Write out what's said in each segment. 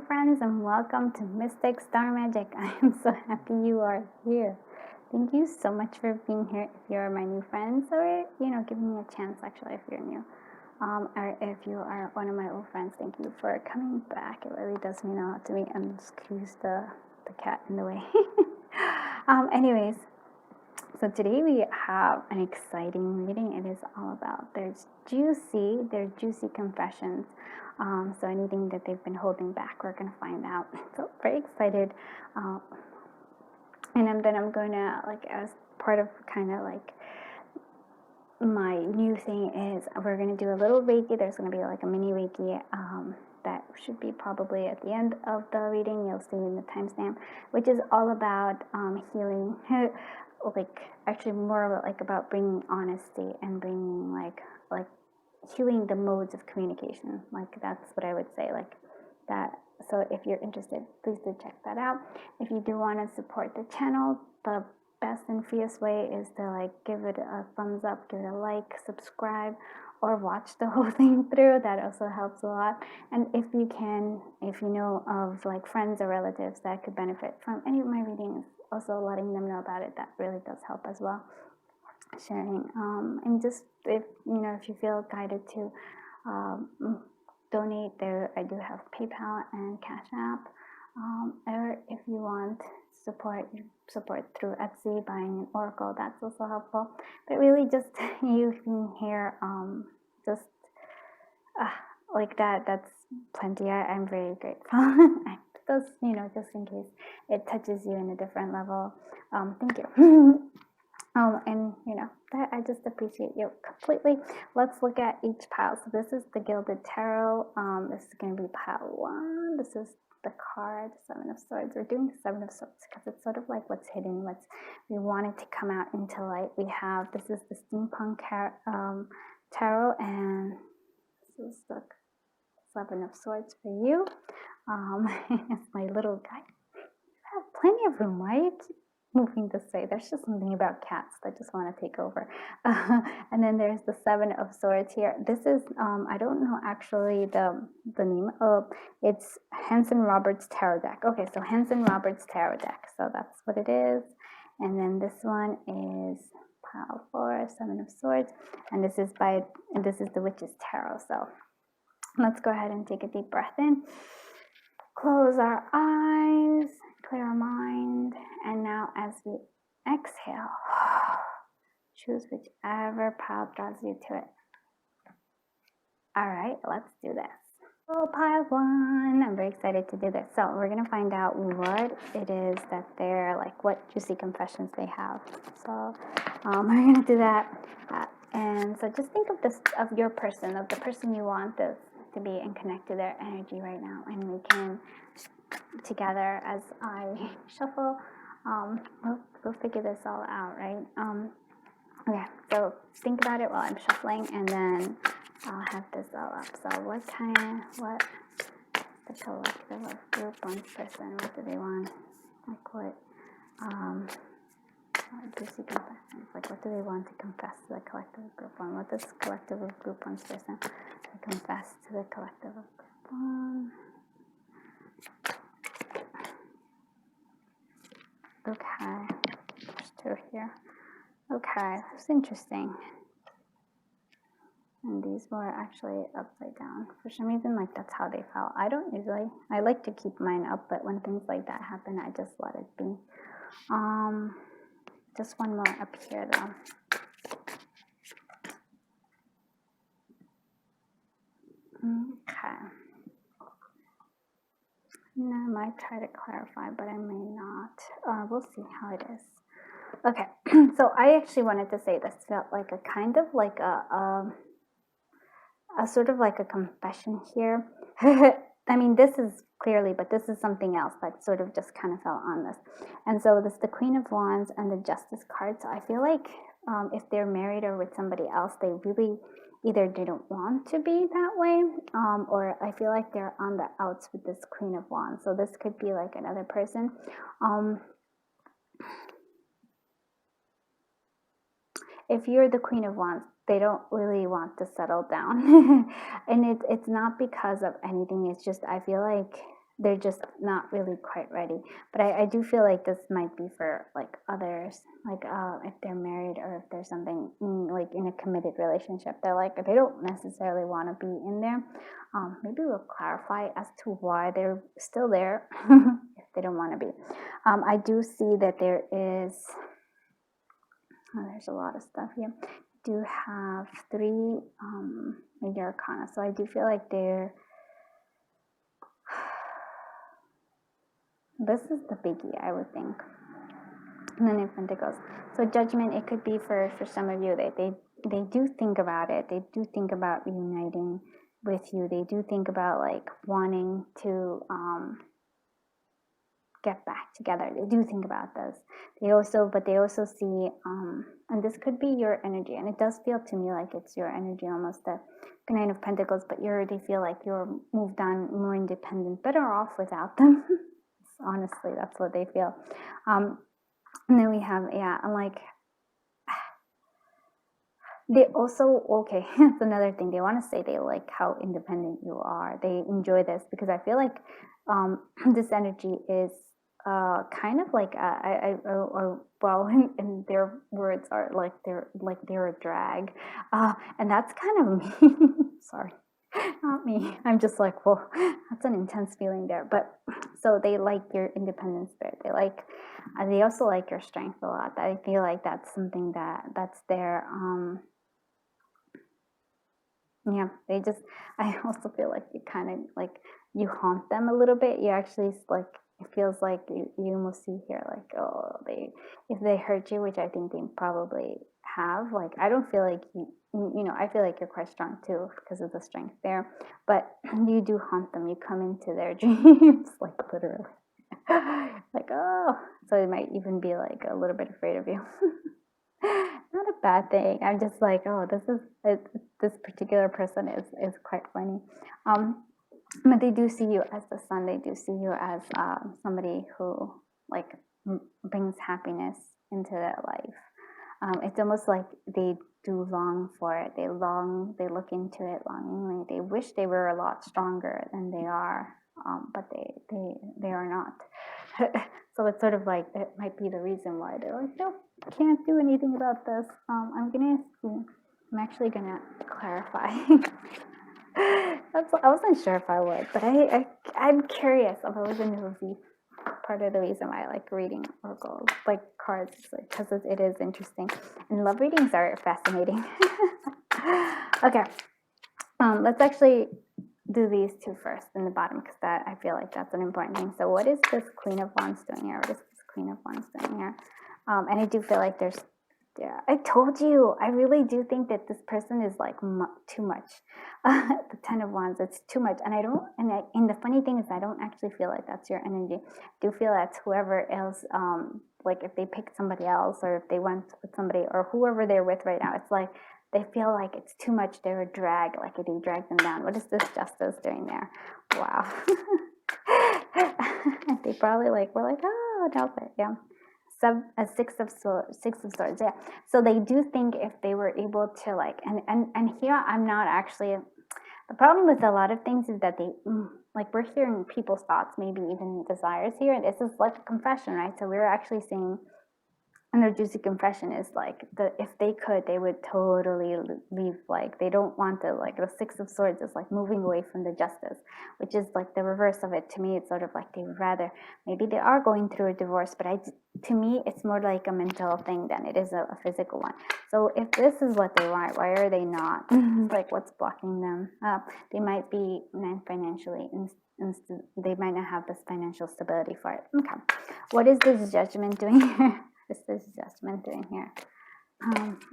Hello friends, and welcome to Mystic Star Magic. I am so happy you are here. Thank you so much for being here. If you're my new friends, or giving me a chance actually if you're new, or if you are one of my old friends, thank you for coming back. It really does mean a lot to me. And excuse the cat in the way. Anyways, so today we have an exciting reading. It is all about their juicy confessions. So anything that they've been holding back, we're going to find out. So very excited. And then I'm going to, as part of kind of like my new thing is we're going to do a little Reiki. There's going to be like a mini Reiki that should be probably at the end of the reading. You'll see in the timestamp, which is all about healing. Actually more about bringing honesty and bringing like healing the modes of communication. That's what I would say, that. So if you're interested, please do check that out. If you do want to support the channel, the best and freest way is to give it a thumbs up, give it a like, subscribe, or watch the whole thing through. That also helps a lot. And if you know of friends or relatives that could benefit from any of my readings, also letting them know about it, that really does help as well. Sharing, and just if you feel guided to donate, there I do have PayPal and Cash App, or if you want support through Etsy, buying an oracle, that's also helpful. But really just you being here, like that's plenty. I'm very grateful. Just in case it touches you in a different level, thank you. And that I just appreciate you completely. Let's look at each pile. So this is the Gilded Tarot. This is going to be pile 1. This is the card, 7 of Swords. We're doing the 7 of Swords because it's sort of like what's hidden, we want it to come out into light. This is the Steampunk Tarot, and this is the 7 of Swords for you. It's my little guy. I have plenty of room. Why are you moving this way? There's just something about cats that just want to take over. And then there's the 7 of Swords here. This is I don't know actually the name of it's Henson Roberts Tarot deck. Okay, so Henson Roberts Tarot deck. So that's what it is. And then this one is pile 4, 7 of Swords, and this is the Witch's Tarot. So let's go ahead and take a deep breath in. Close our eyes, clear our mind, and now as we exhale, choose whichever pile draws you to it. All right, let's do this. So pile 1, I'm very excited to do this. So we're going to find out what it is that they're what juicy confessions they have. So we're going to do that. And so just think of the person you want this to be, and connect to their energy right now. And we can together, as I shuffle, we'll figure this all out, right? Okay, so think about it while I'm shuffling, and then I'll have this all up. So what the collective of group 1 person, what do they want? Juicy confessions. What do they want to confess to the collective of group 1? What does collective of group 1's person confess to the collective of group 1? Okay, there's 2 here. Okay, that's interesting. And these were actually upside down. For some reason, that's how they felt. I like to keep mine up, but when things like that happen, I just let it be. Just one more up here, though. Okay. And I might try to clarify, but I may not. We'll see how it is. Okay, so I actually wanted to say this felt like a kind of a sort of like a confession here. I mean, this is clearly, but this is something else that sort of just kind of fell on this. And so this is the Queen of Wands and the Justice card. So I feel like if they're married or with somebody else, they really either they don't want to be that way, or I feel like they're on the outs with this Queen of Wands. So this could be another person. If you're the Queen of Wands, they don't really want to settle down. And it's not because of anything. It's just I feel like they're just not really quite ready. But I do feel like this might be for like others, like if they're married or if there's something like in a committed relationship, they're like they don't necessarily want to be in there. Maybe we'll clarify as to why they're still there if they don't want to be. I do see that there is, there's a lot of stuff here. I do have 3 major arcana, so I do feel like they're, this is the biggie, I would think. And then in Pentacles. So Judgment, it could be for some of you that they do think about it. They do think about reuniting with you. They do think about like wanting to get back together. They do think about this. They also see, and this could be your energy, and it does feel to me like it's your energy, almost the Nine of Pentacles, but they feel like you're moved on, more independent, better off without them. Honestly, that's what they feel. And then we have, I'm like, they also, okay, that's another thing. They want to say they like how independent you are. They enjoy this because I feel like this energy is kind of like, well, in their words are like they're a drag. And that's kind of me. Sorry. Not me. I'm just like, whoa, that's an intense feeling there. But so they like your independent spirit. They also like your strength a lot. I feel like that's something that's there. Yeah, I also feel like you kind of like, you haunt them a little bit. You actually like, it feels like you almost see here like, oh, if they hurt you, which I think they probably have, like, I don't feel like I feel like you're quite strong too because of the strength there, but you do haunt them. You come into their dreams, like literally. Like, oh, so they might even be like a little bit afraid of you. Not a bad thing. I'm just like, oh, this particular person is quite funny. But they do see you as the sun. They do see you as somebody who like brings happiness into their life. It's almost like they do long for it. They look into it longingly. They wish they were a lot stronger than they are, but they are not. So it's sort of like, it might be the reason why they're like, no, can't do anything about this. I'm actually gonna clarify. I wasn't sure if I would, but I'm curious if I was in the review. Part of the reason why I like reading oracles, like cards, because it is interesting, and love readings are fascinating. Okay, let's actually do these 2 first in the bottom, because I feel like that's an important thing. So what is this Queen of Wands doing here? What is this Queen of Wands doing here? And I do feel like there's, I told you, I really do think that this person is like too much. The 10 of Wands, it's too much. And and the funny thing is, I don't actually feel like that's your energy. I do feel that's whoever else, like if they pick somebody else, or if they went with somebody, or whoever they're with right now, it's like, they feel like it's too much. They're a drag, like they drag them down. What is this Justice doing there? Wow. They probably were like, oh, no, but yeah. Six of Swords, yeah. So they do think if they were able to and here I'm not actually, the problem with a lot of things is that we're hearing people's thoughts, maybe even desires here. And this is like a confession, right? So we're actually saying, and their juicy confession is like, if they could, they would totally leave. Like, they don't want the 6 of Swords is like moving away from the Justice, which is like the reverse of it. To me, it's sort of like they would rather, maybe they are going through a divorce, but to me, it's more like a mental thing than it is a physical one. So if this is what they want, why are they not? Like, what's blocking them? They might be financially they might not have this financial stability for it. Okay, what is this Judgment doing here? This is Judgment doing here.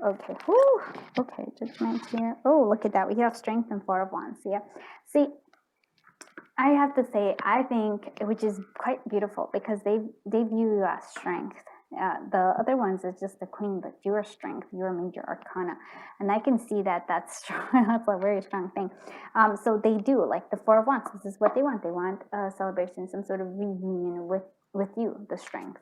Okay. Woo. Okay, Judgment here. Oh, look at that. We have Strength and 4 of Wands. Yeah. See, I have to say, I think, which is quite beautiful, because they view you as strength. The other ones is just the Queen, but your strength, your major arcana, and I can see that that's strong. That's a very strong thing. So they do, like the 4 of Wands. This is what they want. They want a celebration, some sort of reunion with you, the strength.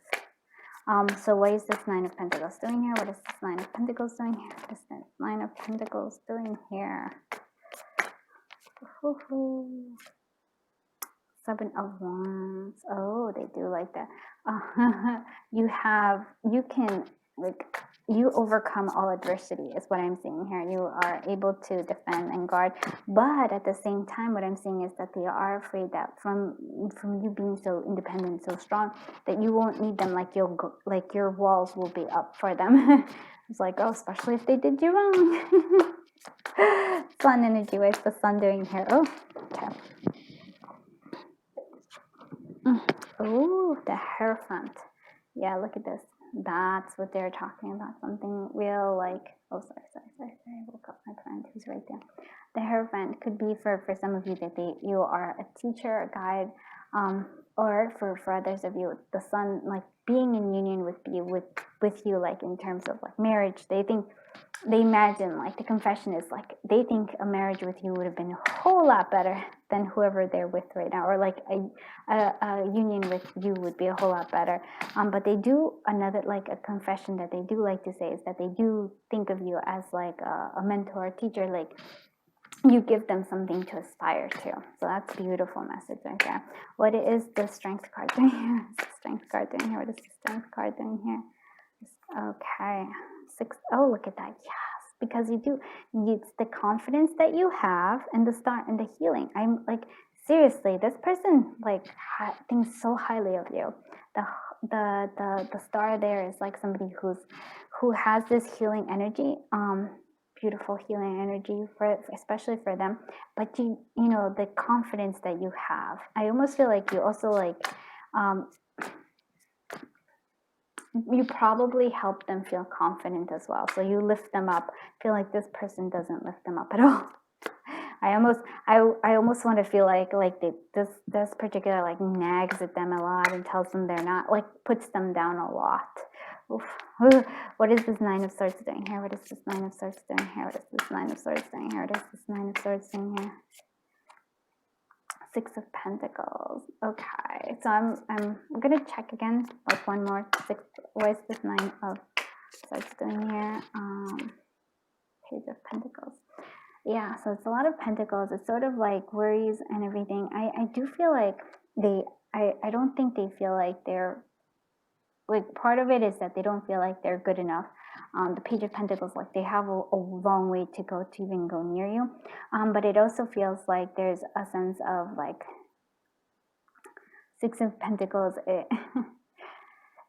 So what is this 9 of Pentacles doing here? What is this 9 of Pentacles doing here? What is this 9 of Pentacles doing here? Seven of Wands. Oh, they do like that. You can, like, you overcome all adversity is what I'm seeing here. You are able to defend and guard, but at the same time, what I'm seeing is that they are afraid that from you being so independent, so strong, that you won't need them. Like like your walls will be up for them. It's like, oh, especially if they did you wrong. Sun energy. What's the sun doing here? Oh, okay. Oh, the Hierophant. Yeah, look at this. That's what they're talking about. Something real, like, oh, sorry. I woke up my friend who's right there. The Hierophant could be for some of you that you are a teacher, a guide, or for others of you, the sun, like being in union with you, like in terms of like marriage. They imagine, like, the confession is like, they think a marriage with you would have been a whole lot better than whoever they're with right now, or like a union with you would be a whole lot better. But they do another, like a confession that they do like to say is that they do think of you as like a mentor, a teacher, like you give them something to aspire to. So that's a beautiful message right there. What is the Strength card doing here? What's the Strength card doing here? What is the Strength card doing here? Okay. 6. Oh, look at that. Yes, because you do. It's the confidence that you have and the start and the healing. I'm like, seriously, this person like thinks so highly of you. The star there is like somebody who has this healing energy. Beautiful healing energy especially for them. But you know the confidence that you have. I almost feel like you also like. You probably help them feel confident as well. So you lift them up. I feel like this person doesn't lift them up at all. I almost want to feel like this particular like nags at them a lot and tells them they're not, like puts them down a lot. Oof. What is this Nine of Swords doing here? What is this Nine of Swords doing here? What is this Nine of Swords doing here? What is this Nine of Swords doing here? 6 of Pentacles. Okay, so I'm gonna check again, like one more. 6. What is this 9 of Swords doing here? Page of Pentacles. Yeah, so it's a lot of Pentacles. It's sort of like worries and everything. I do feel like I don't think they feel like they're, like, part of it is that they don't feel like they're good enough. The Page of Pentacles, like they have a long way to go to even go near you. But it also feels like there's a sense of like 6 of Pentacles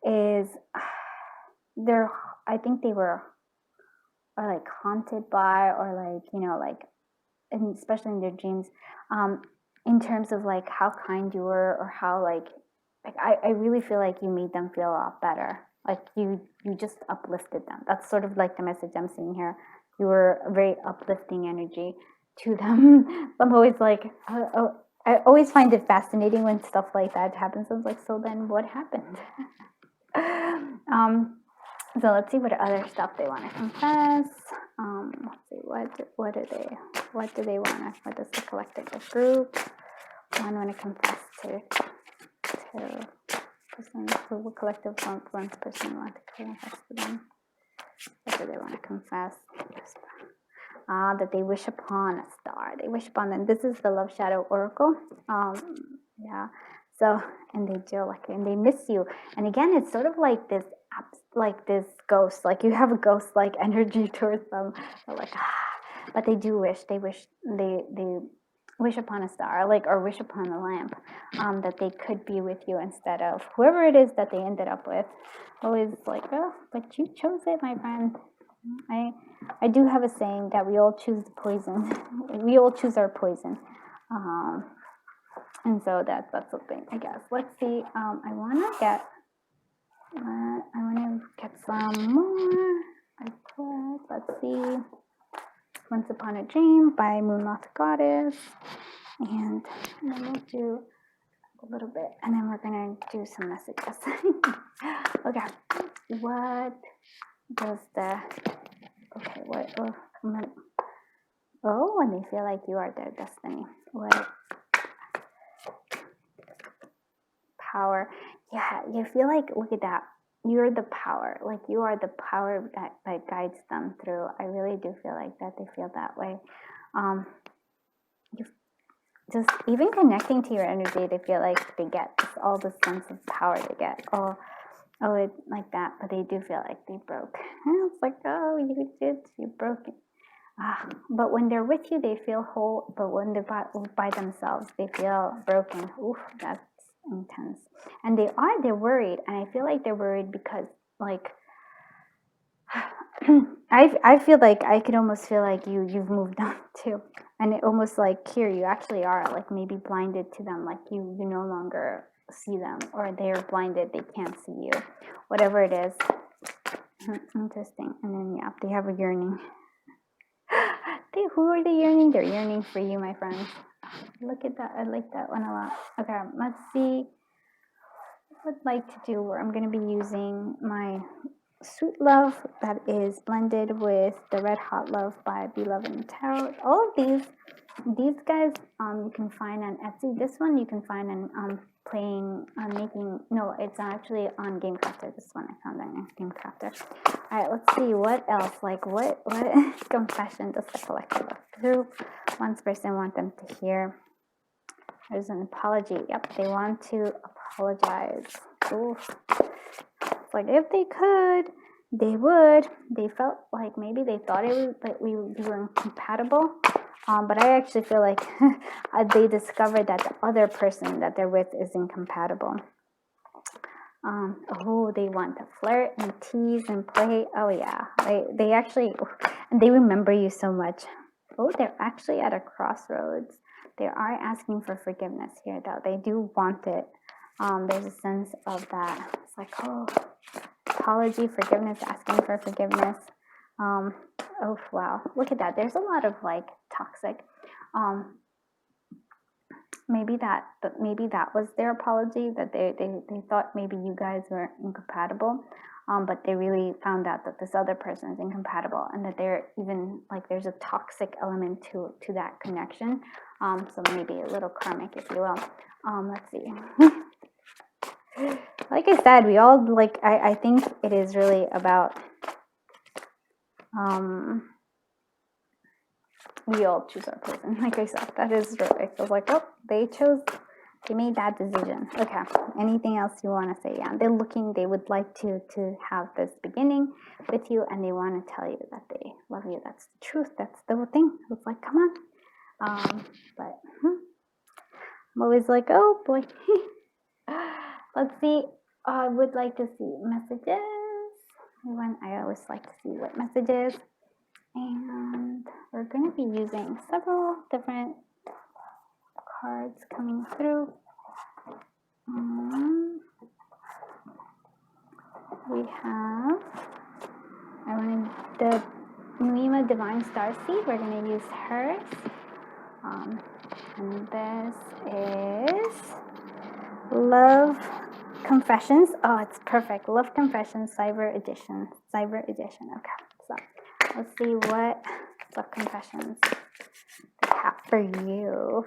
is they're, I think they were like haunted by, or like, you know, like, and especially in their dreams, in terms of like how kind you were, or how like I really feel like you made them feel a lot better. Like you just uplifted them. That's sort of like the message I'm seeing here. You were a very uplifting energy to them. I'm always like, I always find it fascinating when stuff like that happens. I was like, so then what happened? So let's see what other stuff they want to confess. Let's see, what do they want to, what does the collective group want to confess to person, the collective one person want to confess to them? What do they want to confess? That they wish upon a star. They wish upon them. This is the Love Shadow Oracle. Yeah. So, and they do, like, and they miss you. And again, it's sort of like this ghost. Like you have a ghost-like energy towards them. They're like, but they do wish. They wish upon a star, like, or wish upon a lamp, that they could be with you instead of whoever it is that they ended up with. Always like, oh, but you chose it, my friend. I do have a saying that we all choose the poison. We all choose our poison. And so that's something, I guess. Let's see. I want to get some more. Let's see. Once Upon a Dream by Moonmoth Goddess. And then we'll do a little bit, and then we're going to do some messages. Okay. What does the... Okay, what... Oh, and they feel like you are their destiny. What... Power. Yeah, you feel like, look at that. You're the power. Like you are the power that guides them through. I really do feel like that. They feel that way. just even connecting to your energy, they feel like they get all the sense of power they get. Oh, it like that, but they do feel like they broke. And it's like, oh, you broke it. But when they're with you, they feel whole. But when they're by themselves, they feel broken. Oof, that's intense. And they're worried, and I feel like they're worried because, like, I feel like I could almost feel like you've moved on too, and it almost like here you actually are like maybe blinded to them, like you no longer see them, or they're blinded, they can't see you, whatever it is. Interesting. And then yeah, they have a yearning. Who are they yearning? They're yearning for you, my friends. Look at that. I like that one a lot. Okay, let's see what I'd like to do. Where I'm going to be using my Sweet Love that is blended with the Red Hot Love by Beloved and Tarot. All of these guys you can find on Etsy. This one you can find on it's actually on Game Crafter. This one I found on Game Crafter. All right, let's see what else. Like what confession does the collective group wants person want them to hear? There's an apology. Yep, they want to apologize. Oof. It's like if they could, they would. They felt like maybe they thought we were incompatible. But I actually feel like they discovered that the other person that they're with is incompatible. They want to flirt and tease and play. Oh yeah, they actually, and they remember you so much. Oh, they're actually at a crossroads. They are asking for forgiveness here, though. They do want it. There's a sense of that. It's like, apology, forgiveness, asking for forgiveness. Oh wow, look at that. There's a lot of like toxic. Maybe that was their apology, that they thought maybe you guys were incompatible, but they really found out that this other person is incompatible, and that they're even like there's a toxic element to that connection. So maybe a little karmic, if you will. Let's see. Like I said, we all like. I think it is really about. We all choose our person. Like I said, that is right. I was like, they made that decision. Okay. Anything else you want to say? Yeah, they would like to have this beginning with you, and they want to tell you that they love you. That's the truth. That's the thing. It's like, come on. But I'm always like, oh boy. Let's see. I would like to see messages. I always like to see what messages. And we're going to be using several different cards coming through. We have, the Nuima Divine Star Seed. We're going to use hers. And this is Love Confessions. Oh, it's perfect. Love Confessions Cyber Edition. Okay, so let's see what Love Confessions they have for you.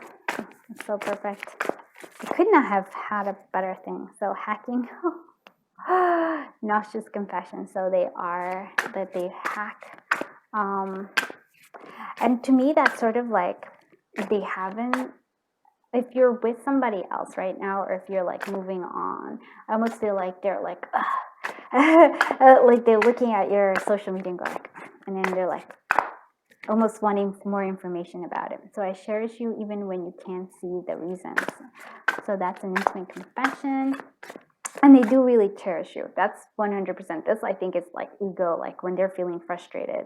It's so perfect. You could not have had a better thing. So hacking. Nauseous confession. So they hack. And to me, that's sort of like they haven't. If you're with somebody else right now, or if you're like moving on, I almost feel like they're like, like they're looking at your social media and go like, and then they're like, almost wanting more information about it. So I cherish you even when you can't see the reasons. So that's an intimate confession. And they do really cherish you. That's 100%. This, I think, is like ego, like when they're feeling frustrated.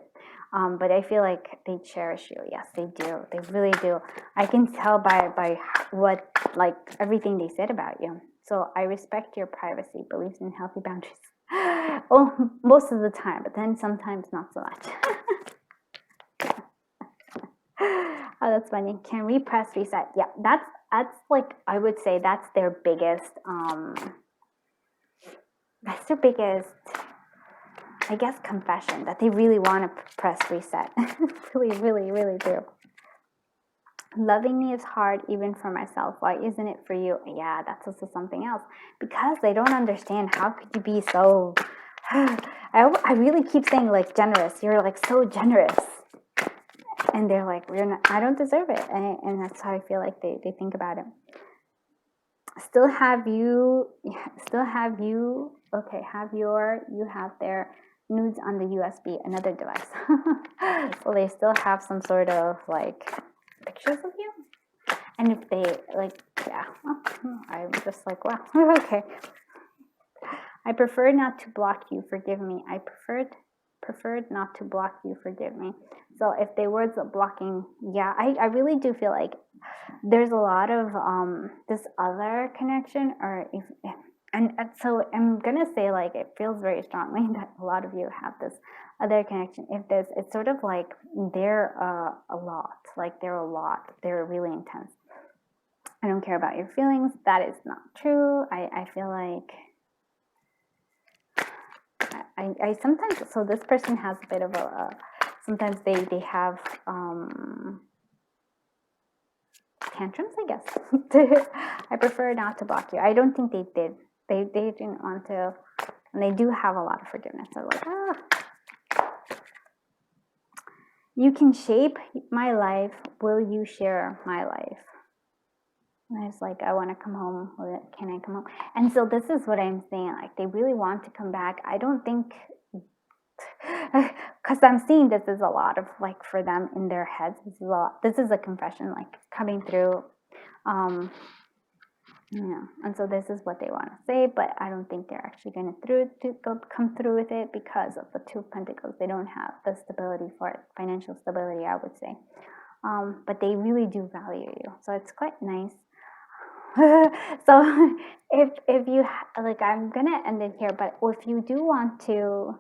But I feel like they cherish you. Yes, they do. They really do. I can tell by what, like, everything they said about you. So I respect your privacy, beliefs in healthy boundaries. Oh, most of the time, but then sometimes not so much. Oh, that's funny. Can repress, reset. Yeah, that's like, I would say that's their biggest, I guess, confession, that they really want to press reset. Really, really, really do. Loving me is hard even for myself. Why isn't it for you? Yeah, that's also something else. Because they don't understand, how could you be so... I really keep saying, like, generous. You're, like, so generous. and they're like, I don't deserve it, and that's how I feel like they think about it. Still have you, okay, you have their nudes on the USB, another device. So they still have some sort of like pictures of you. And if they like, yeah, I'm just like, wow, okay. I prefer not to block you, forgive me. I preferred not to block you, forgive me. So if they were blocking, yeah, I really do feel like there's a lot of this other connection, or if and so I'm gonna say, like, it feels very strongly that a lot of you have this other connection. If there's, it's sort of like they're a lot, they're really intense. I don't care about your feelings. That is not true. I feel like I sometimes, so this person has a bit of sometimes they have tantrums, I guess. I prefer not to block you. I don't think they did. They didn't want to, and they do have a lot of forgiveness. They're like, you can shape my life. Will you share my life? And I was like, I want to come home. Can I come home? And so this is what I'm saying. Like, they really want to come back. I don't think, because I'm seeing this is a lot of, like, for them in their heads. This is a confession, like, coming through. And so this is what they want to say, but I don't think they're actually going to come through with it because of the Two of Pentacles. They don't have the stability for it, financial stability, I would say. But they really do value you, so it's quite nice. So if you like, I'm gonna end it here, but if you do want to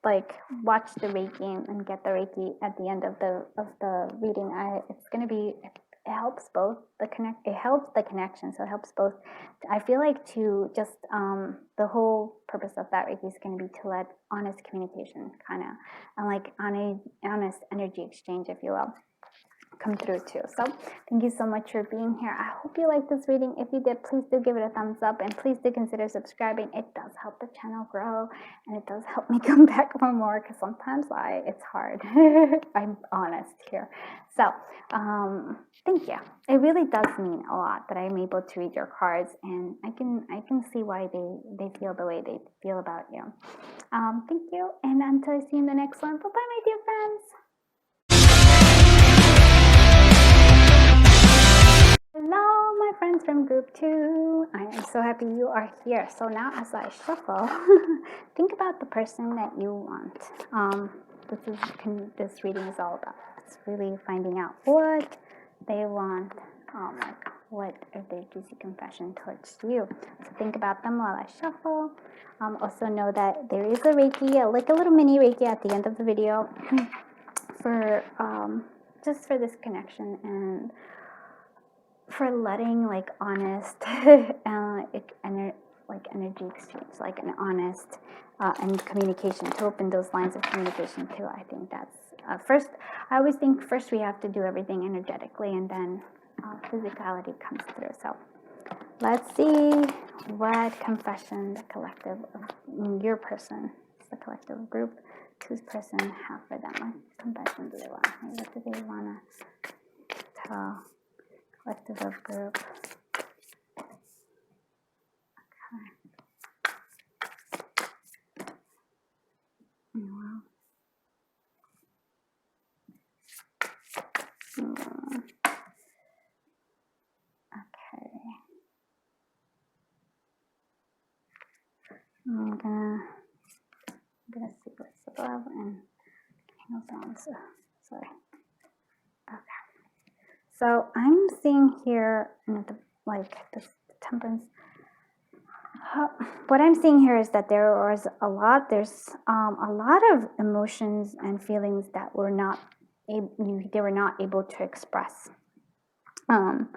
like watch the Reiki and get the Reiki at the end of the reading, it's gonna be, it helps both it helps the connection, so it helps both. I feel like to just the whole purpose of that Reiki is going to be to let honest communication kind of, and like honest energy exchange, if you will, come through too. So thank you so much for being here. I hope you liked this reading. If you did, please do give it a thumbs up, and please do consider subscribing. It does help the channel grow, and it does help me come back for more, because sometimes it's hard. I'm honest here. So thank you. It really does mean a lot that I'm able to read your cards, and I can see why they feel the way they feel about you. Thank you, and until I see you in the next one, bye bye, my dear friends. Hello, my friends from group 2. I am so happy you are here. So now, as I shuffle, think about the person that you want. This reading is all about. It's really finding out what they want. Like, what is their juicy confession towards you? So think about them while I shuffle. Also know that there is a Reiki, like a little mini Reiki at the end of the video, for just for this connection and for letting, like, honest like energy exchange, like an honest and communication, to open those lines of communication too. I think that's first. I always think first we have to do everything energetically, and then physicality comes through. So let's see what confession the collective of your person, the collective group, whose person have for them. What confession do they want? What do they want to tell collective of group? Wow. Okay. I'm gonna see what's above and hang on. So sorry. Okay. So I'm seeing here, this temperance. What I'm seeing here is that there's a lot of emotions and feelings that they were not able to express, and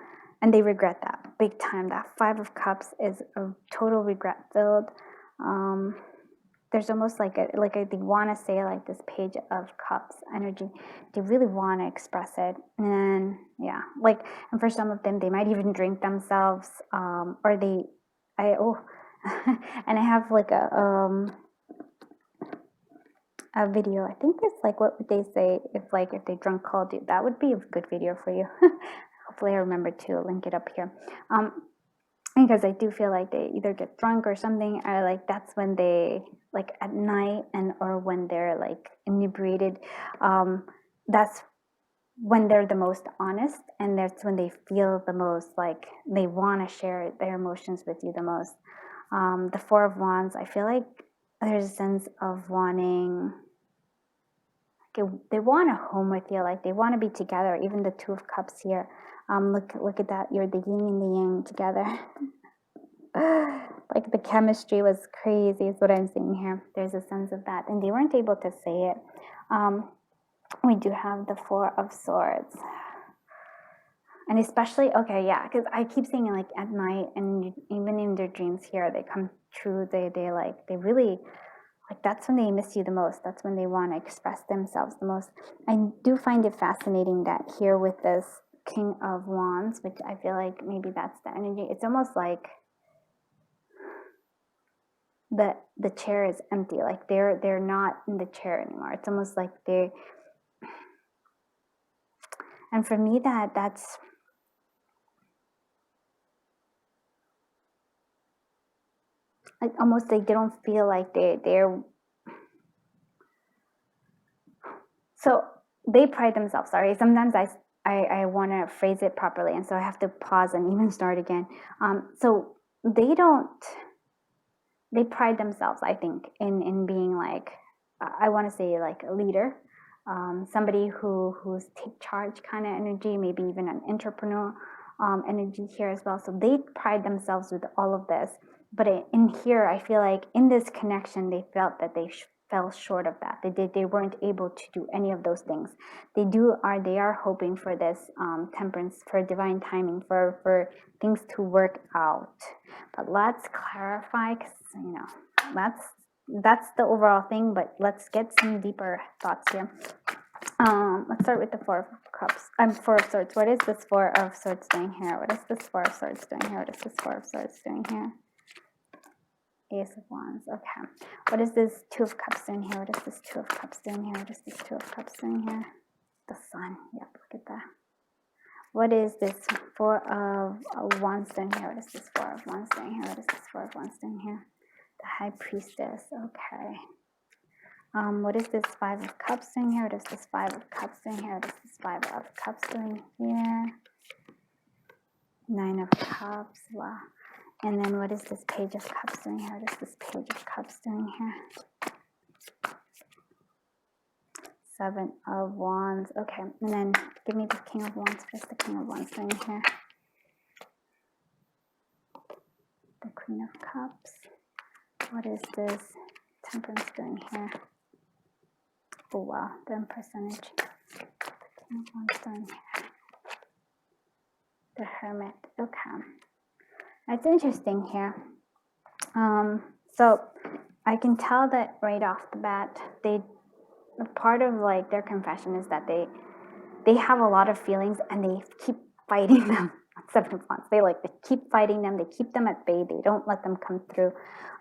they regret that big time. That 5 of Cups is a total regret filled. There's almost like they want to say, like, this Page of Cups energy. They really want to express it, and yeah, like, and for some of them, they might even drink themselves, or and I have like a video. I think it's like, what would they say if they drunk called you? That would be a good video for you. Hopefully I remember to link it up here. Because I do feel like they either get drunk or something, or like that's when they, like at night, and or when they're like inebriated, that's when they're the most honest, and that's when they feel the most like they want to share their emotions with you the most. The Four of Wands, I feel like there's a sense of wanting, they want a home with you, like they want to be together. Even the Two of Cups here, look at that, you're the yin and the yang together. Like the chemistry was crazy is what I'm seeing here. There's a sense of that, and they weren't able to say it. We do have the Four of Swords, and especially, okay, yeah, because I keep saying like at night, and even in their dreams here, they come true. They really, like, that's when they miss you the most. That's when they want to express themselves the most. I do find it fascinating that here with this King of Wands, which I feel like maybe that's the energy. It's almost like the chair is empty. Like they're not in the chair anymore. It's almost like they, and for me that's like almost like they don't feel like they're so they pride themselves. Sorry, sometimes I want to phrase it properly, and so I have to pause and even start again. So they pride themselves, I think, in being like, I want to say like a leader, somebody who's take charge kind of energy, maybe even an entrepreneur energy here as well. So they pride themselves with all of this. But in here, I feel like in this connection, they felt that they fell short of that. They weren't able to do any of those things. They are hoping for this temperance, for divine timing, for things to work out. But let's clarify, because that's the overall thing. But let's get some deeper thoughts here. Let's start with the Four of Cups. Four of Swords. What is this Four of Swords doing here? What is this Four of Swords doing here? What is this Four of Swords doing here? Ace of Wands. Okay. What is this Two of Cups doing here? What is this Two of Cups doing here? What is this Two of Cups doing here? The Sun. Yep, look at that. What is this Four of Wands doing here? What is this Four of Wands doing here? What is this Four of Wands doing here? The High Priestess. Okay. What is this Five of Cups doing here? What is this Five of Cups doing here? What is this Five of Cups doing here? Nine of Cups. Wow. And then what is this Page of Cups doing here? What is this Page of Cups doing here? Seven of Wands. Okay. And then give me the King of Wands. What is the King of Wands doing here? The Queen of Cups. What is this Temperance doing here? Oh, wow. The Empress energy. The King of Wands doing here. The Hermit. Okay. That's interesting here. So I can tell that right off the bat, part of like their confession is that they have a lot of feelings and they keep fighting them. Seven of Wands. They keep fighting them. They keep them at bay. They don't let them come through.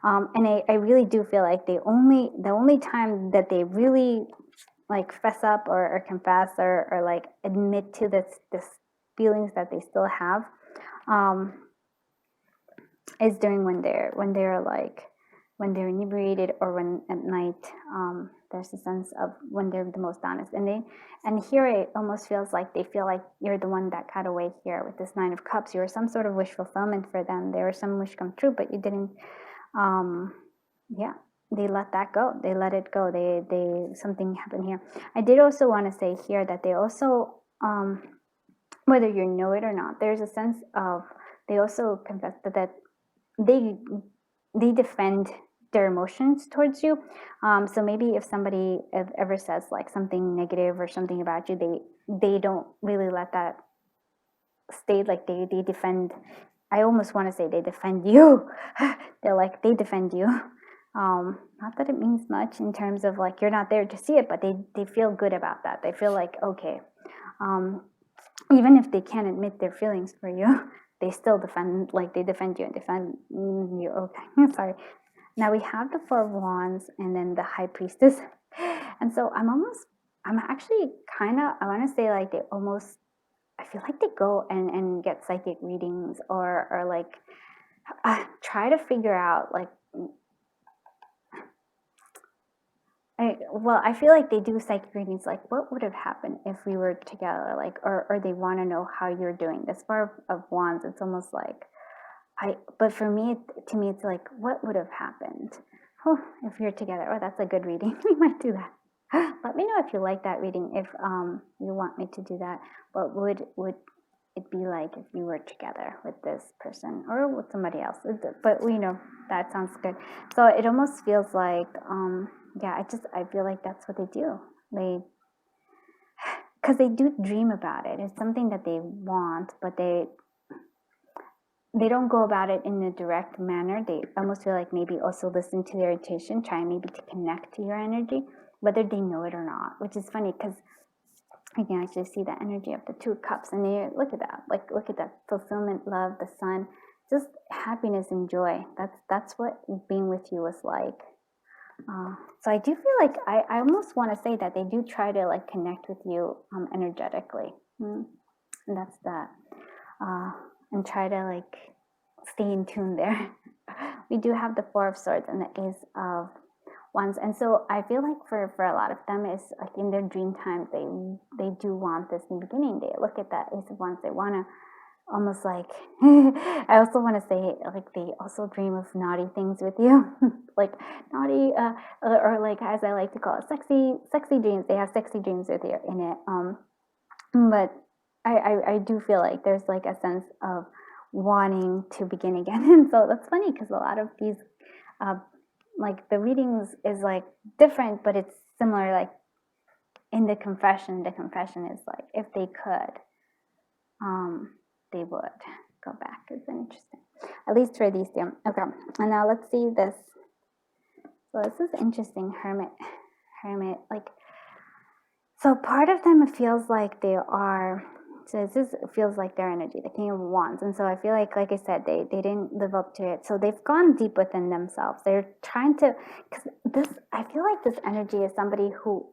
And I really do feel like the only time that they really like fess up or confess or like admit to this feelings that they still have, is during when they're inebriated, or when at night. There's a sense of when they're the most honest, and here it almost feels like they feel like you're the one that got away here with this Nine of Cups. You're some sort of wish fulfillment for them. There was some wish come true, but you didn't. They let that go. They let it go. They something happened here. I did also want to say here that they also, whether you know it or not, there's a sense of, they also confess that they defend their emotions towards you. So maybe if somebody ever says like something negative or something about you, they don't really let that stay. Like they defend. I almost want to say they defend you. They defend you. Not that it means much in terms of like you're not there to see it, but they feel good about that. They feel like, okay, even if they can't admit their feelings for you, they still defend, like they defend you and defend you. Okay, sorry. Now we have the Four of Wands and then the High Priestess. And so I'm actually kind of, I want to say like I feel like they go and get psychic readings or like try to figure out like, I feel like they do psychic readings like what would have happened if we were together, like, or they want to know how you're doing. This Four of Wands, it's almost like but for me, to me, it's like, what would have happened if you're together? Oh, that's a good reading. We might do that. Let me know if you like that reading, if you want me to do that. What would it be like if you were together with this person or with somebody else? But that sounds good. So it almost feels like, I feel like that's what they do. Because they do dream about it. It's something that they want, but they don't go about it in a direct manner. They almost feel like maybe also listen to their intuition, try maybe to connect to your energy, whether they know it or not, which is funny because I can actually see the energy of the Two of Cups, and you look at that fulfillment, love, the sun, just happiness and joy. That's what being with you was like. So I do feel like I almost want to say that they do try to like connect with you energetically, and that's that. And try to like stay in tune there. We do have the Four of Swords and the Ace of Wands, and so I feel like for a lot of them, it's like in their dream times they do want this new beginning. They look at that Ace of Wands, they want to almost like I also want to say like they also dream of naughty things with you, like naughty or like, as I like to call it, sexy dreams. They have sexy dreams with you in it. But I do feel like there's like a sense of wanting to begin again. And so that's funny because a lot of these, like the readings is like different, but it's similar. Like in the confession is like if they could, they would go back. It's interesting, at least for these two. Okay, and now let's see this. So this is interesting. Hermit, like. So part of them, it feels like they are, so this feels like their energy, the King of Wands. And so I feel like I said, they didn't live up to it. So they've gone deep within themselves. They're trying to, because I feel like this energy is somebody who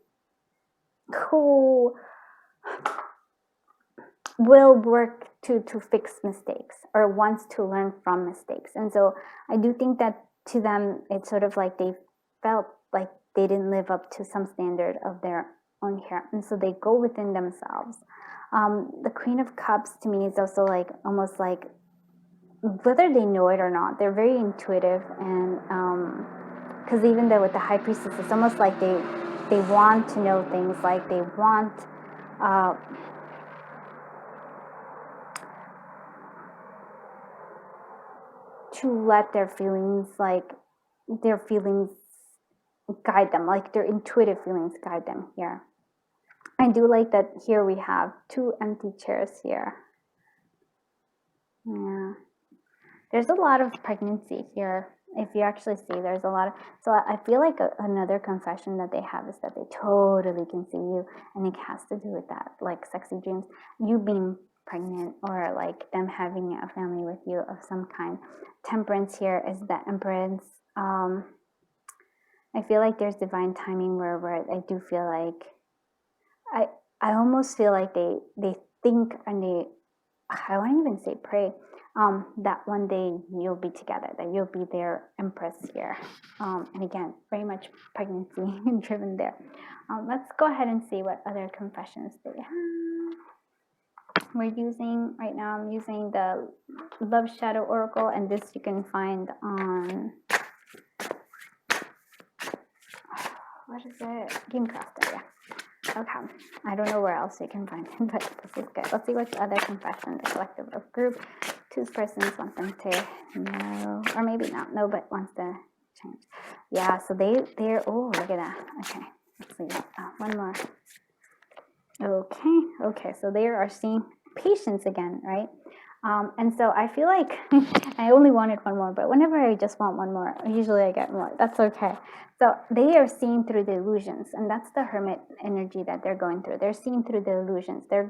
will work to fix mistakes or wants to learn from mistakes. And so I do think that to them, it's sort of like they felt like they didn't live up to some standard of their own here, and so they go within themselves. The Queen of Cups to me is also like almost like, whether they know it or not, they're very intuitive, and because even though with the High Priestess, it's almost like they want to know things, like they want to let their feelings guide them, like their intuitive feelings guide them here. I do like that here we have two empty chairs here. Yeah. There's a lot of pregnancy here. If you actually see, there's a lot of, so I feel like another confession that they have is that they totally can see you, and it has to do with that, like sexy dreams, you being pregnant, or like them having a family with you of some kind. Temperance here is the Empress. I feel like there's divine timing where I do feel like I almost feel like they think, and I won't even say pray, that one day you'll be together, that you'll be their Empress here. And again, very much pregnancy driven there. Let's go ahead and see what other confessions they have. We're using, right now I'm using the Love Shadow Oracle, and this you can find on, what is it? Gamecraft, yeah. Okay, I don't know where else you can find it, but this is good. Let's see what other confession the collective of group, two persons want them to know, or maybe not know, but wants to change. Yeah, so they're, oh, look at that. Okay, let's see, one more. Okay, so they are seeing patience again, right? And so I feel like I only wanted one more, but whenever I just want one more, usually I get more. That's okay. So they are seeing through the illusions, and that's the Hermit energy that they're going through. They're seeing through the illusions. They're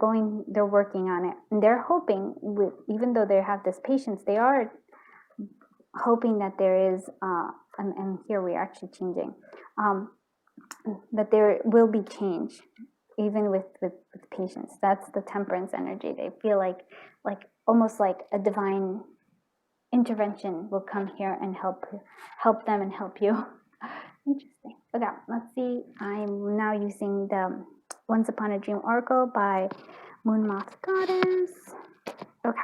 working on it, and they're hoping, even though they have this patience, they are hoping that there is, and here we are actually changing. that there will be change, even with patience. That's the temperance energy. They feel like almost like a divine intervention will come here and help them and help you. Interesting. Okay, let's see. I'm now using the Once Upon a Dream Oracle by Moon Moth Goddess. Okay.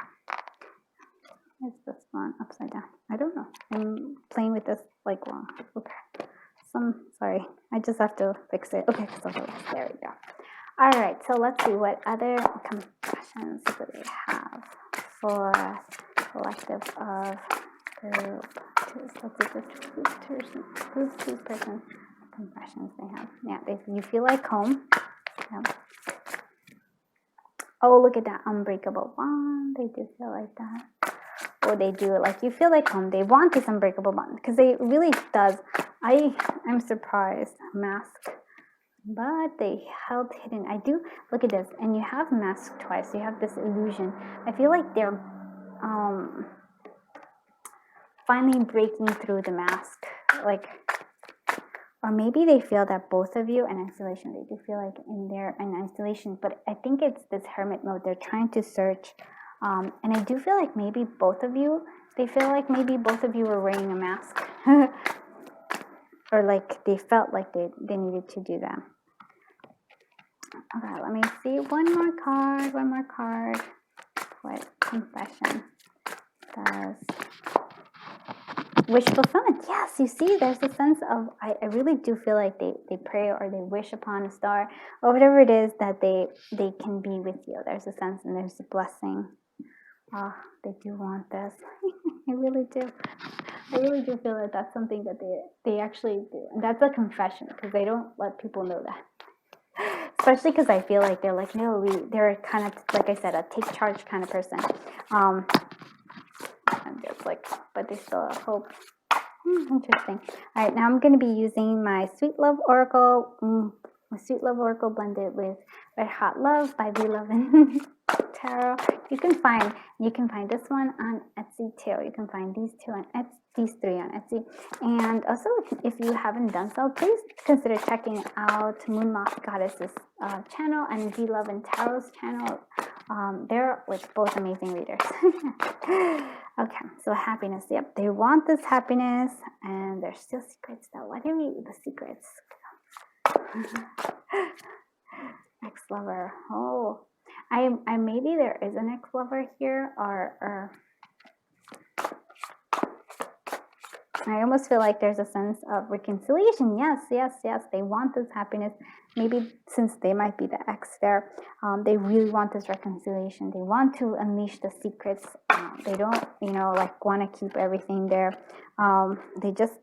Is this one upside down? I don't know. I'm playing with this like wrong. Okay. Sorry. I just have to fix it. Okay, so there we go. All right, so let's see what other compassions do they have for collective of group twos. Let's see who's two person compassions they have. Yeah, you feel like home. Yeah. Oh, look at that unbreakable bond. They do feel like that. Or they do like you feel like home. They want this unbreakable bond because they really does. I'm surprised. Mask. But they held hidden. I do look at this, and you have mask twice. You have this illusion. I feel like they're finally breaking through the mask, like, or maybe they feel that both of you in isolation. They do feel like they're in isolation, but I think it's this hermit mode. They're trying to search, and I do feel like maybe both of you. They feel like maybe both of you were wearing a mask, or like they felt like they needed to do that. Okay, let me see one more card. What confession does wish fulfillment? Yes, you see, there's a sense of, I really do feel like they pray or they wish upon a star or whatever it is that they can be with you. There's a sense and there's a blessing. They do want this. I really do. I really do feel that that's something that they actually do. And that's a confession because they don't let people know that. Especially because I feel like they're like, no, they're kind of, like I said, a take charge kind of person. I'm just like, but they still have hope. Interesting. All right, now I'm going to be using my Sweet Love Oracle. My Sweet Love Oracle blended with Red Hot Love by We Love and Tarot. You can find this one on Etsy too. You can find these two on Etsy. These three on Etsy. And also, if you haven't done so, please consider checking out Moon Moth Goddess's channel and V Love and Tarot's channel. They're with both amazing readers. Okay, so happiness. Yep, they want this happiness, and there's still secrets though. What do we the secrets? Ex-lover. Oh, I maybe there is an ex-lover here, or I almost feel like there's a sense of reconciliation. Yes. They want this happiness. Maybe since they might be the ex there, they really want this reconciliation. They want to unleash the secrets. They don't, like want to keep everything there. They just,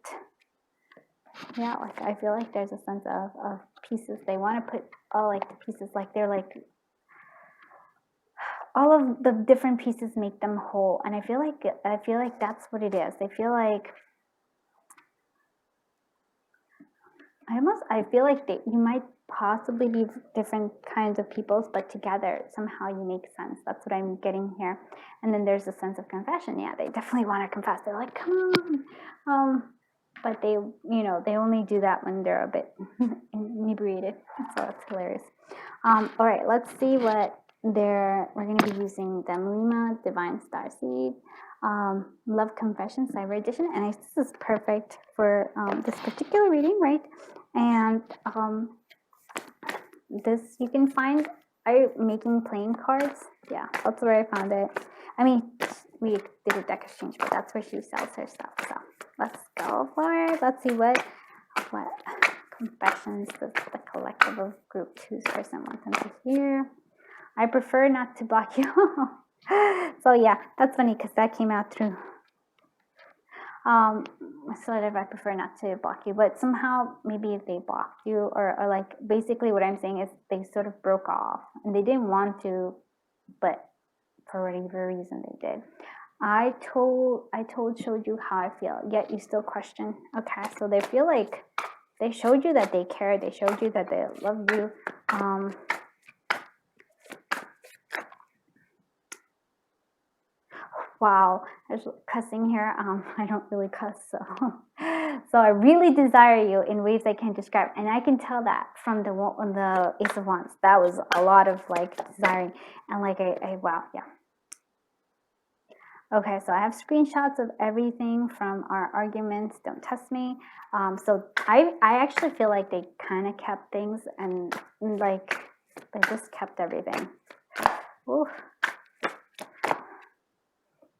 like I feel like there's a sense of pieces. They want to put all like the pieces, like they're like, all of the different pieces make them whole. And I feel like that's what it is. They feel like, I feel like you might possibly be different kinds of peoples, but together somehow you make sense. That's what I'm getting here. And then there's a sense of confession. Yeah, they definitely want to confess. They're like, come on. But they only do that when they're a bit inebriated. So it's hilarious. All right, let's see what we're going to be using the Mulima Divine Starseed Love Confession Cyber Edition, and this is perfect for this particular reading, right? And this you can find. I'm making playing cards. Yeah, that's where I found it. I mean, we did a deck exchange, but that's where she sells her stuff. So let's go for it. Let's see what confessions does the collective of group 2's person want them to hear. I prefer not to block you. So yeah, that's funny because that came out through sort of I prefer not to block you, but somehow maybe if they blocked you or like basically what I'm saying is they sort of broke off and they didn't want to, but for whatever reason they did. I showed you how I feel, yet you still question. Okay, so they feel like they showed you that they care, they showed you that they love you. Wow, there's cussing here. I don't really cuss, so So I really desire you in ways I can't describe. And I can tell that from the Ace of Wands. That was a lot of like desiring. And like, wow, yeah. Okay, so I have screenshots of everything from our arguments. Don't test me. So I actually feel like they kind of kept things, and like they just kept everything. Ooh.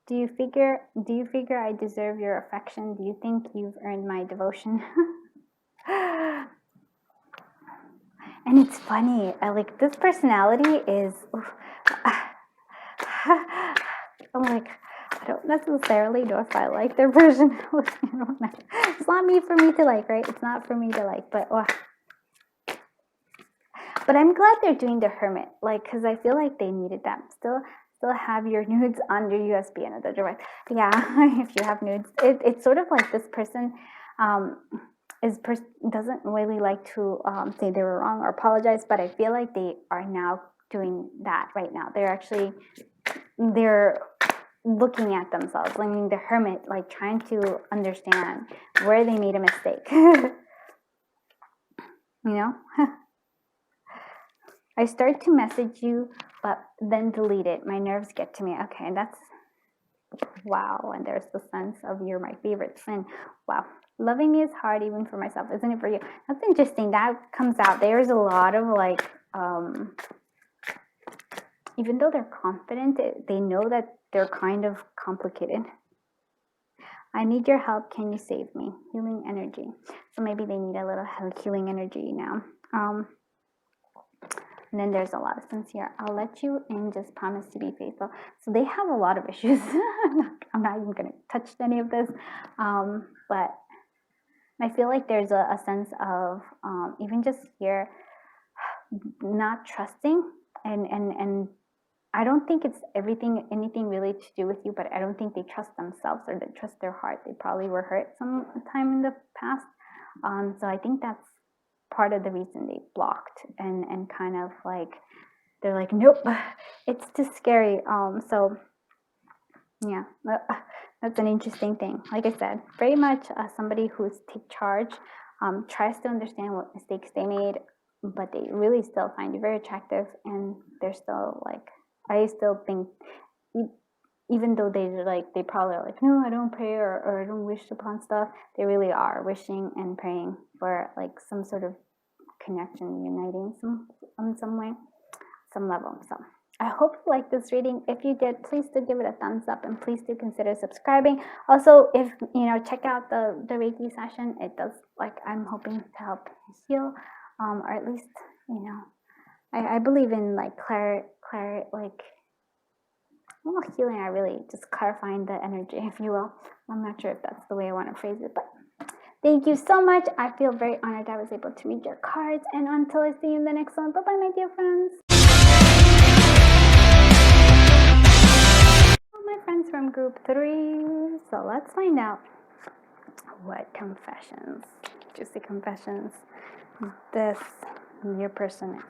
Do you figure I deserve your affection? Do you think you've earned my devotion? And it's funny. Like this personality is. I'm like, I don't necessarily know if I like their personality. It's not me for me to like, right? It's not for me to like, but I'm glad they're doing the hermit, like, because I feel like they needed that. Still have your nudes on your USB and the direct. Yeah, if you have nudes, it's sort of like this person doesn't really like to say they were wrong or apologize, but I feel like they are now doing that right now. They're looking at themselves. I mean, the hermit, like trying to understand where they made a mistake. You know? I start to message you, but then delete it. My nerves get to me. Okay, that's wow. And there's the sense of you're my favorite sin. Wow. Loving me is hard even for myself, isn't it for you? That's interesting. That comes out. There's a lot of like, even though they're confident, they know that they're kind of complicated. I need your help. Can you save me? Healing energy. So maybe they need a little healing energy now. And then there's a lot of sincere. I'll let you in, just promise to be faithful. So they have a lot of issues. I'm not even going to touch any of this. But I feel like there's a sense of even just here not trusting, and I don't think it's anything really to do with you, but I don't think they trust themselves or they trust their heart. They probably were hurt sometime in the past. So I think that's part of the reason they blocked and kind of like, they're like, nope, it's too scary. So yeah, that's an interesting thing. Like I said, very much somebody who's take charge, tries to understand what mistakes they made, but they really still find you very attractive, and they're still like, I still think, even though they probably are like, no, I don't pray or I don't wish upon stuff, they really are wishing and praying for like some sort of connection, uniting in some way, some level. So I hope you liked this reading. If you did, please do give it a thumbs up, and please do consider subscribing. Also, if check out the Reiki session. It does, like, I'm hoping to help heal, or at least I believe in like healing. I really just clarifying the energy, if you will. I'm not sure if that's the way I want to phrase it, but thank you so much. I feel very honored I was able to read your cards. And until I see you in the next one, bye-bye, my dear friends. My friends from group 3. So let's find out what juicy confessions, your person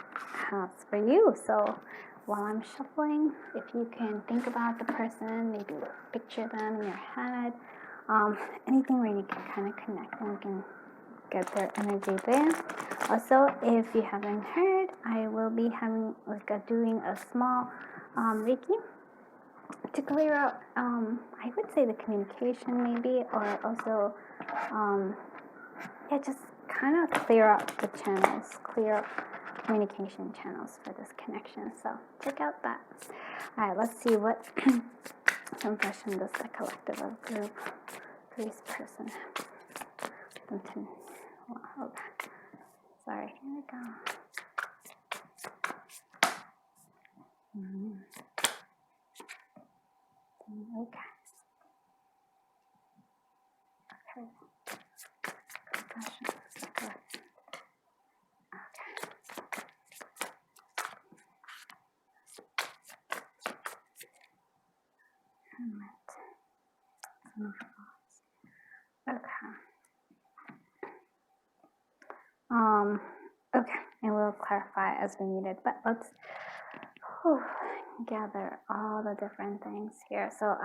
has for you. So while I'm shuffling, if you can think about the person, maybe picture them in your head, anything where you can kind of connect and you can get their energy there. Also, if you haven't heard, I will be having doing a small Reiki to clear out, I would say, the communication maybe, or also just kind of clear up the channels, clear up communication channels for this connection. So check out that. All right, let's see what confession does the collective of group 3's person have. Hold on. Sorry, here we go. Okay. Confession. Okay. Okay, and we'll clarify as we need it, but let's gather all the different things here. So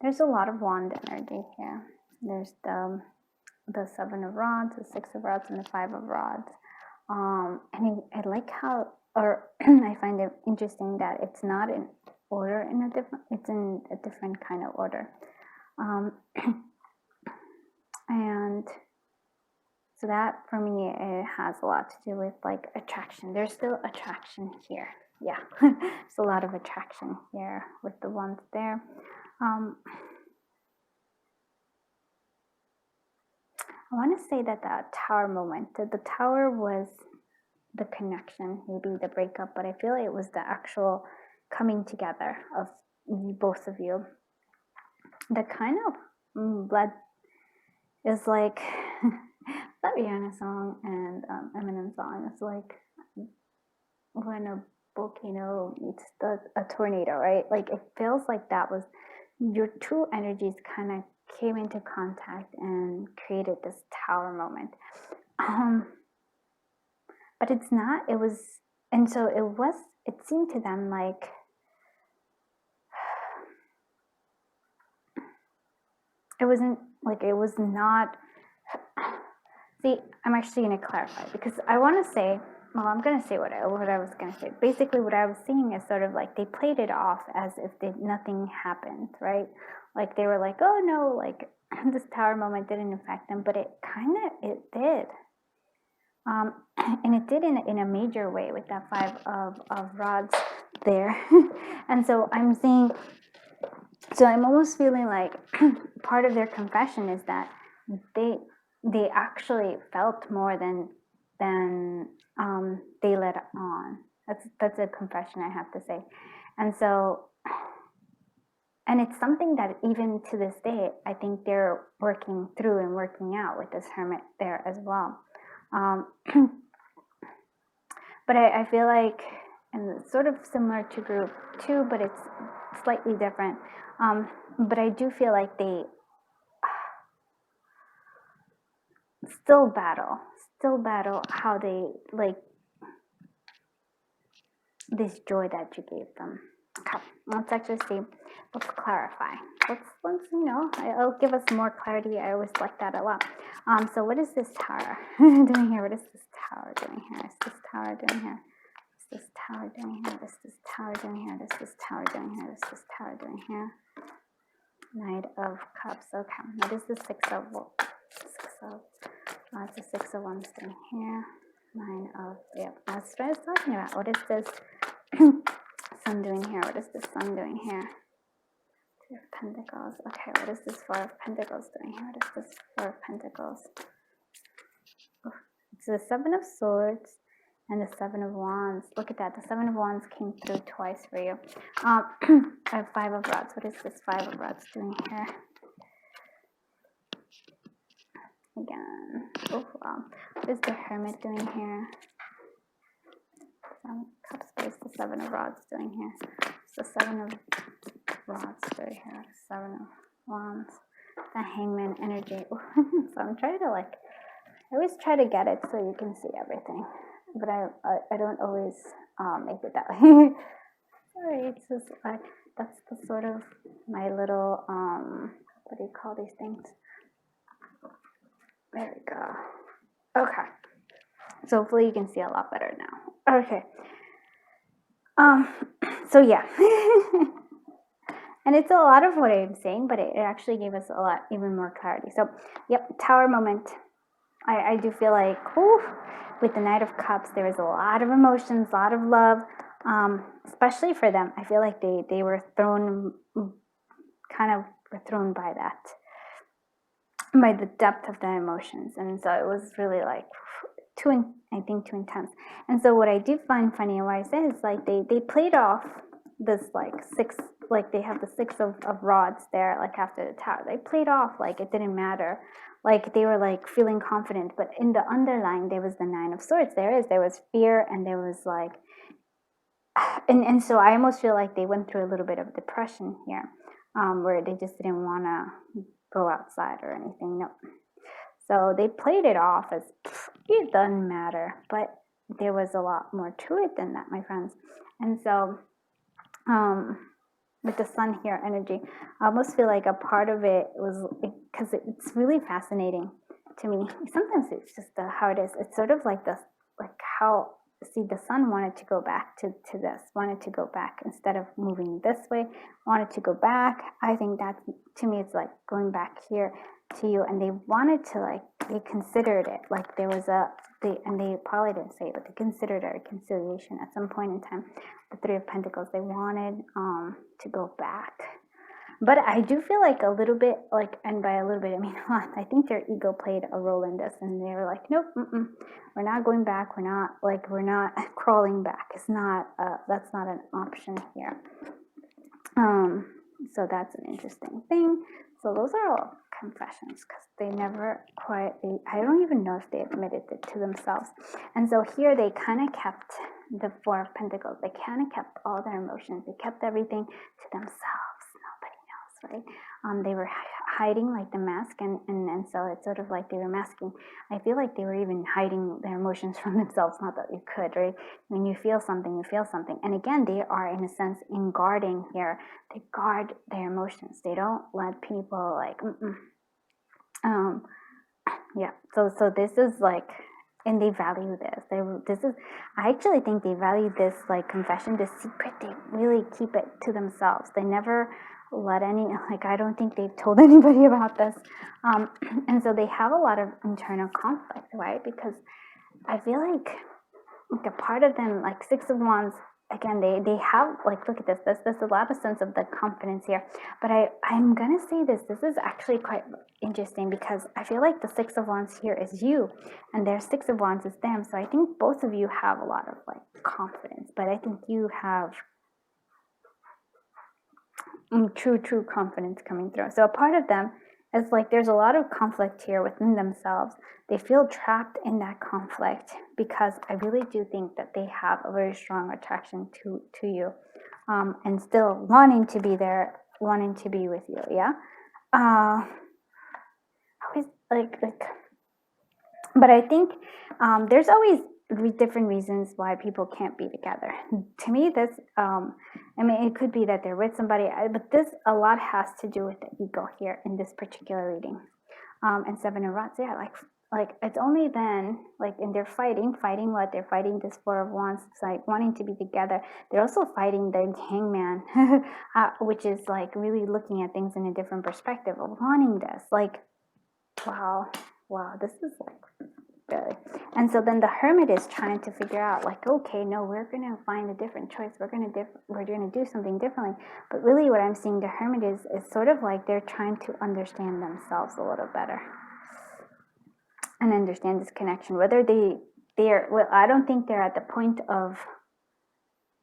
there's a lot of wand energy here. There's the 7 of rods, the 6 of rods, and the 5 of rods. And I like how, or I find it interesting that it's not in order it's in a different kind of order. And so that for me, it has a lot to do with like attraction. There's still attraction here. Yeah, there's a lot of attraction here with the ones there. I want to say that that tower moment, the tower was the connection, maybe the breakup, but I feel it was the actual coming together of both of you. The kind of blood is like that Rihanna song and Eminem song. It's like when a volcano meets a tornado, right? Like it feels like that was your two energies kind of came into contact and created this tower moment. But it's not, it was, and so it seemed to them like it wasn't, like it was not, see, I'm actually going to clarify because I want to say, well, I'm going to say what I was going to say. Basically, what I was seeing is sort of like they played it off as if nothing happened, right? Like they were like, oh no, like this tower moment didn't affect them, but it did. And it did in a major way with that 5 of rods there. And so I'm seeing, so I'm almost feeling like part of their confession is that they actually felt more than they let on. That's a confession I have to say. And so, and it's something that even to this day, I think they're working through and working out with this hermit there as well. But I feel like, and it's sort of similar to group 2, but it's slightly different. But I do feel like they still battle how they like this joy that you gave them. Okay, let's actually see. Let's clarify. Let's it'll give us more clarity. I always like that a lot. So what is this tower doing here? What is this tower doing here? Is this tower doing here? Is this tower doing here? Is this tower doing here? Is this tower doing here? Is this tower doing here? Knight of Cups. Okay. What is the Six of it's the 6 of Wands doing here. 9 of, yep, that's what I was talking about. What is this Sun doing here? What is this Sun doing here? 2 of Pentacles. Okay, what is this 4 of Pentacles doing here? What is this 4 of Pentacles? Oh, it's the 7 of Swords and the 7 of Wands. Look at that. The 7 of Wands came through twice for you. I have 5 of Rods. What is this 5 of Rods doing here? Again. Oh, wow. What is the Hermit doing here? 7 Cups. What is the 7 of Rods doing here? It's the 7 of Rods doing here. 7 of Wands. The Hangman energy. So I'm trying to I always try to get it so you can see everything. But I don't always make it that way. Sorry, it's just that's the sort of my little, what do you call these things? There we go. Okay. So hopefully you can see a lot better now. Okay. So yeah. And it's a lot of what I'm saying, but it actually gave us a lot, even more clarity. So, yep, tower moment. I do feel like, with the Knight of Cups, there was a lot of emotions, a lot of love, especially for them. I feel like they were thrown by that. By the depth of the emotions, and so it was really too intense. And so what I do find funny and why I say is they played off this 6, they have the 6 of rods there after the tower. They played off it didn't matter, they were feeling confident, but in the underlying there was the 9 of Swords. There was fear, and there was and so I almost feel like they went through a little bit of depression here, where they just didn't want to go outside or anything. No. So they played it off as it doesn't matter, but there was a lot more to it than that, my friends. And so with the sun here energy, I almost feel like a part of it was, because it's really fascinating to me. Sometimes it's just how it is. It's sort of like this, like how, see, the sun wanted to go back to this, wanted to go back instead of moving this way, wanted to go back. I think that, to me, it's like going back here to you, and they wanted to, like, they considered it, like there was and they probably didn't say it, but they considered a reconciliation at some point in time. The Three of Pentacles, they wanted to go back. But I do feel like a little bit, like, and by a little bit, I mean a lot. I think their ego played a role in this, and they were like, nope, we're not going back. We're not crawling back. It's not, that's not an option here. So that's an interesting thing. So those are all confessions, because they never quietly, I don't even know if they admitted it to themselves. And so here they kind of kept the Four of Pentacles. They kind of kept all their emotions. They kept everything to themselves. Nobody knows, right? They were hiding, like, the mask, and so it's sort of like they were masking. I feel like they were even hiding their emotions from themselves. Not that you could, right? When you feel something, you feel something. And again, they are, in a sense, in guarding here. They guard their emotions. They don't let people, like, yeah. So this is like, and they value this. I actually think they value this, like, confession, this secret. They really keep it to themselves. They never let I don't think they've told anybody about this. And so they have a lot of internal conflict, right? Because I feel like a part of them, like Six of Wands, again, they have, like, look at this. There's a lot of sense of the confidence here. But I'm going to say this is actually quite interesting, because I feel like the Six of Wands here is you, and their Six of Wands is them. So I think both of you have a lot of, like, confidence, but I think you have true confidence coming through. So a part of them is like, there's a lot of conflict here within themselves. They feel trapped in that conflict, because I really do think that they have a very strong attraction to you, and still wanting to be there, wanting to be with you. Yeah. Always like, but I think there's always different reasons why people can't be together. To me, this, I mean, it could be that they're with somebody, but this a lot has to do with the ego here in this particular reading. And Seven of Wands, yeah, like it's only then, like, and they're fighting what? They're fighting this Four of Wands. It's like wanting to be together. They're also fighting the Hangman, which is like really looking at things in a different perspective of wanting this. Like, wow, this is like, really. And so then the Hermit is trying to figure out, like, okay, no, we're going to find a different choice. We're going to do something differently. But really what I'm seeing the Hermit is sort of like they're trying to understand themselves a little better and understand this connection. Whether they're, well, I don't think they're at the point of,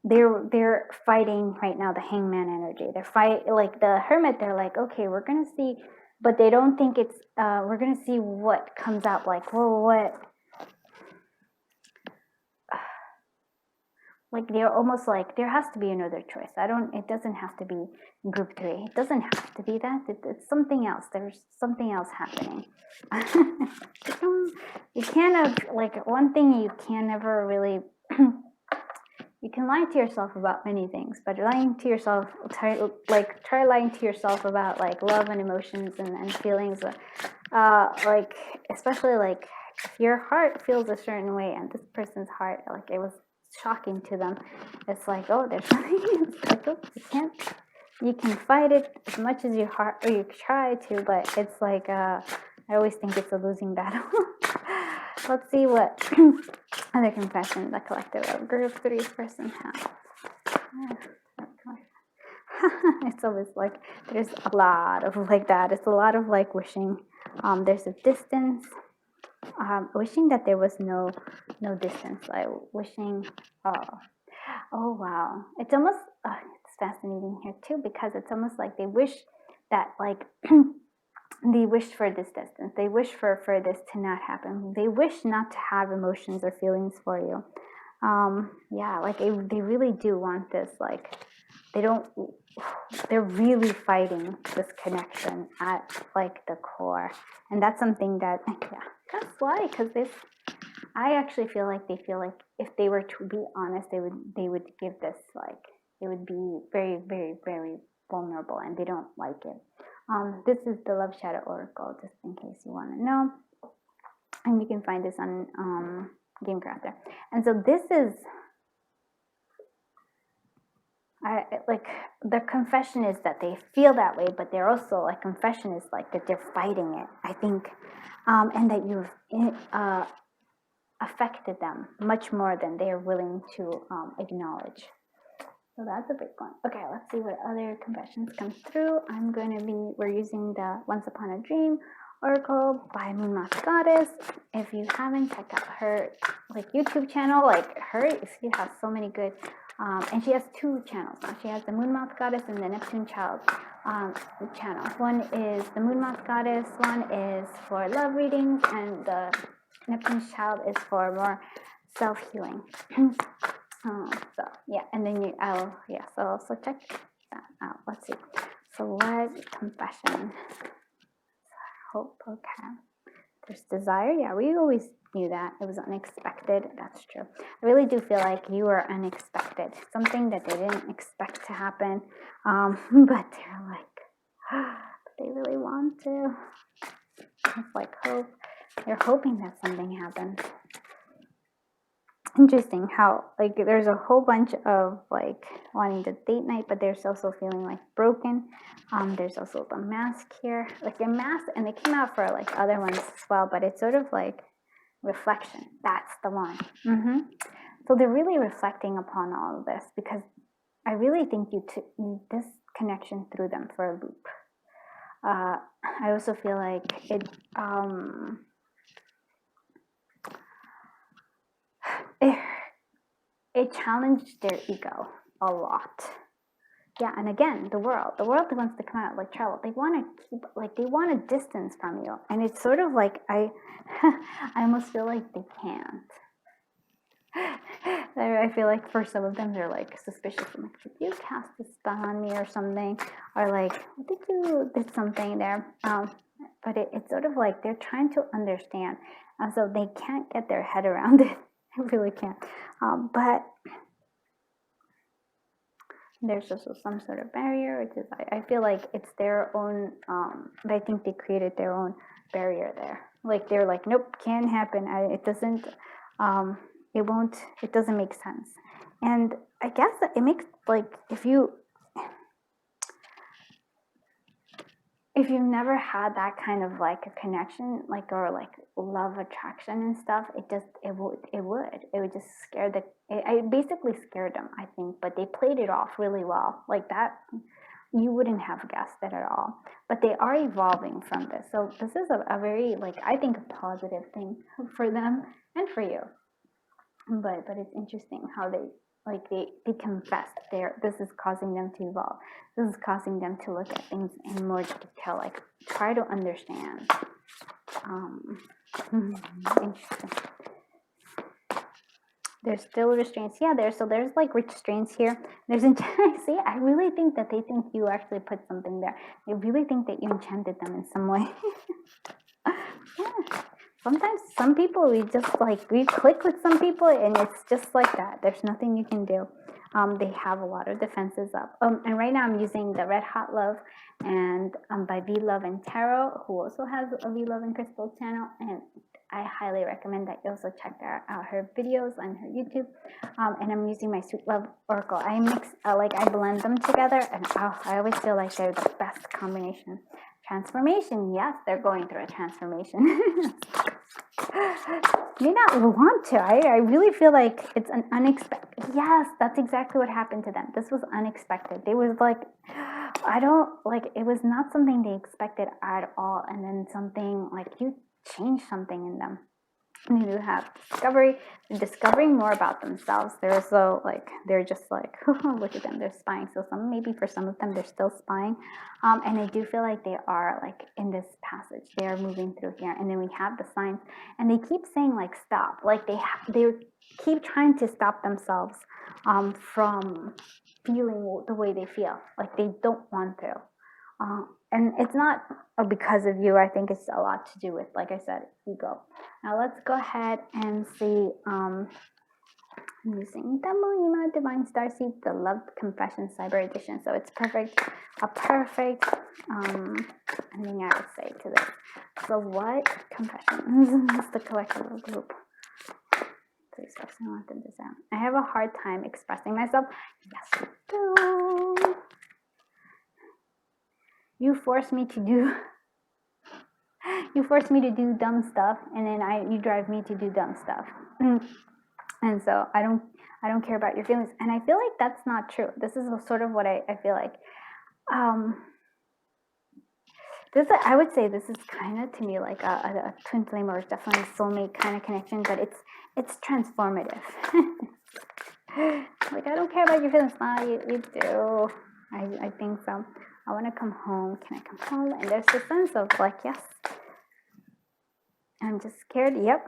they're fighting right now the Hangman energy. They're like the Hermit, they're like, okay, we're going to see, but they don't think it's, we're going to see what comes out, like, well, what, like, they're almost like, there has to be another choice. It doesn't have to be group 3. It doesn't have to be that. It's something else. There's something else happening. You can't, like, one thing you can never really, you can lie to yourself about many things, but lying to yourself, try lying to yourself about, like, love and emotions and feelings, like, especially, like, if your heart feels a certain way and this person's heart, like, it was shocking to them, it's like, oh, there's something, it's like, oh, you can fight it as much as you try to, but it's like, I always think it's a losing battle. Let's see what other confession the collective of group 3 person has. It's always like, there's a lot of like that. It's a lot of like wishing. There's a distance. Wishing that there was no distance. Like wishing. Oh wow. It's almost. It's fascinating here too, because it's almost like they wish that, like, they wish for this distance. They wish for this to not happen. They wish not to have emotions or feelings for you. Yeah, like they really do want this. Like, they're really fighting this connection at, like, the core. And that's something that, yeah, that's why, because I actually feel like they feel like if they were to be honest, they would give this, like, it would be very, very, very vulnerable and they don't like it. This is the Love Shadow Oracle, just in case you want to know. And you can find this on Gamecrafter. And so this is, like, the confession is that they feel that way, but they're also, like, confession is like that they're fighting it, I think, and that you've affected them much more than they're willing to acknowledge. So that's a big one. Okay, let's see what other confessions come through. We're using the Once Upon a Dream Oracle by Moon Moth Goddess. If you haven't checked out her like YouTube channel, like she has so many good, and she has 2 channels now. She has the Moon Moth Goddess and the Neptune Child channel. One is the Moon Moth Goddess, one is for love readings, and the Neptune Child is for more self-healing. So yeah, and then so check that out. Let's see. So what confession? Hope. Okay. There's desire. Yeah, we always knew that. It was unexpected. That's true. I really do feel like you were unexpected. Something that they didn't expect to happen. But they're like, they really want to. It's like hope. They're hoping that something happens. Interesting how, like, there's a whole bunch of, like, wanting to date night, but there's also feeling, like, broken. There's also the mask here, like a mask, and they came out for, like, other ones as well, but it's sort of like reflection. That's the one. So they're really reflecting upon all of this, because I really think you this connection threw them for a loop. I also feel like it challenged their ego a lot. Yeah, and again, the world wants to come out, like, travel. They want to keep, like, they want a distance from you, and it's sort of like I almost feel like they can't. I feel like for some of them, they're like suspicious. I'm like, did you cast a spell on me or something? Or like, did something there? But it's sort of like they're trying to understand, and so they can't get their head around it. I really can't. But there's also some sort of barrier, which is, I feel like it's their own, I think they created their own barrier there. Like, they're like, nope, can't happen. It doesn't, it won't, it doesn't make sense. And I guess that it makes, like, if you've never had that kind of, like, a connection, like, or like love attraction and stuff, it would just scare I basically scared them, I think, but they played it off really well. Like, that, you wouldn't have guessed it at all. But they are evolving from this. So this is a very, like, I think, a positive thing for them and for you. But it's interesting how they confess this is causing them to evolve. This is causing them to look at things in more detail, like, try to understand. Interesting. There's still restraints. Yeah, there's like restraints here. See, I really think that they think you actually put something there. They really think that you enchanted them in some way. Yeah. Sometimes some people, we click with some people, and it's just like that. There's nothing you can do. They have a lot of defenses up. And right now I'm using the Red Hot Love and by V Love and Tarot, who also has a V Love and Crystal channel, and I highly recommend that you also check out her videos on her YouTube. And I'm using my Sweet Love Oracle. I mix, I blend them together, and I always feel like they're the best combination. Transformation, yes, they're going through a transformation. May not want to. I really feel like it's an unexpected. Yes, that's exactly what happened to them. This was unexpected. They was like, it was not something they expected at all. And then something, like, you changed something in them. And you have discovering more about themselves. They're also they're just like, look at them, they're spying. So maybe for some of them, they're still spying. And I do feel like they are, like, in this passage, they are moving through here. And then we have the signs, and they keep saying, like, stop. Like, they keep trying to stop themselves from feeling the way they feel. Like, they don't want to. And it's not because of you. I think it's a lot to do with, like I said, ego. Now let's go ahead and see I'm using the Moima Divine Starseed, the Love Confession Cyber Edition. So it's perfect, a perfect ending, I would say, to this. So what confessions is the collective group? Please, I want them to sound. I have a hard time expressing myself. Yes, you do. You force me to do. You force me to do dumb stuff, and then you drive me to do dumb stuff. And so I don't care about your feelings. And I feel like that's not true. This is sort of what I feel like. I would say this is kind of to me like a twin flame, or definitely a soulmate kind of connection, but it's transformative. Like, I don't care about your feelings. No, you do. I think so. I want to come home. Can I come home? And there's this sense of like, yes, I'm just scared. Yep.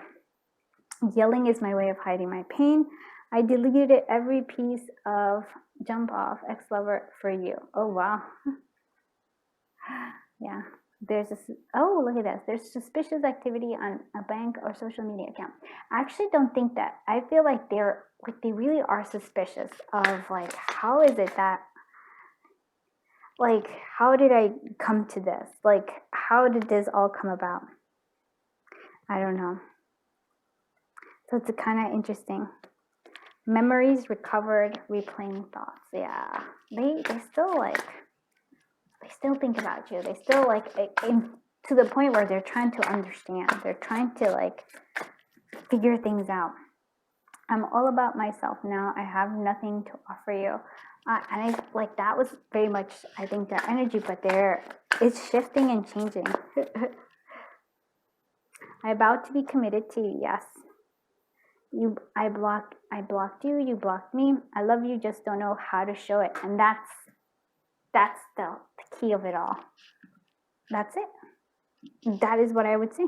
Yelling is my way of hiding my pain. I deleted every piece of jump off ex-lover for you. Oh, wow. Yeah. There's this, oh, look at this. There's suspicious activity on a bank or social media account. I actually don't think that. I feel like they really are suspicious of like, how is it that, like, how did I come to this? Like, how did this all come about? I don't know. So it's kind of interesting. Memories recovered, replaying thoughts. Yeah, they still think about you. They still like to the point where they're trying to understand. They're trying to like figure things out. I'm all about myself now. I have nothing to offer you. And I like that was very much, I think, their energy, but it's shifting and changing. I'm about to be committed to you. Yes. I blocked you, you blocked me. I love you, just don't know how to show it. And that's the key of it all. That's it. That is what I would say.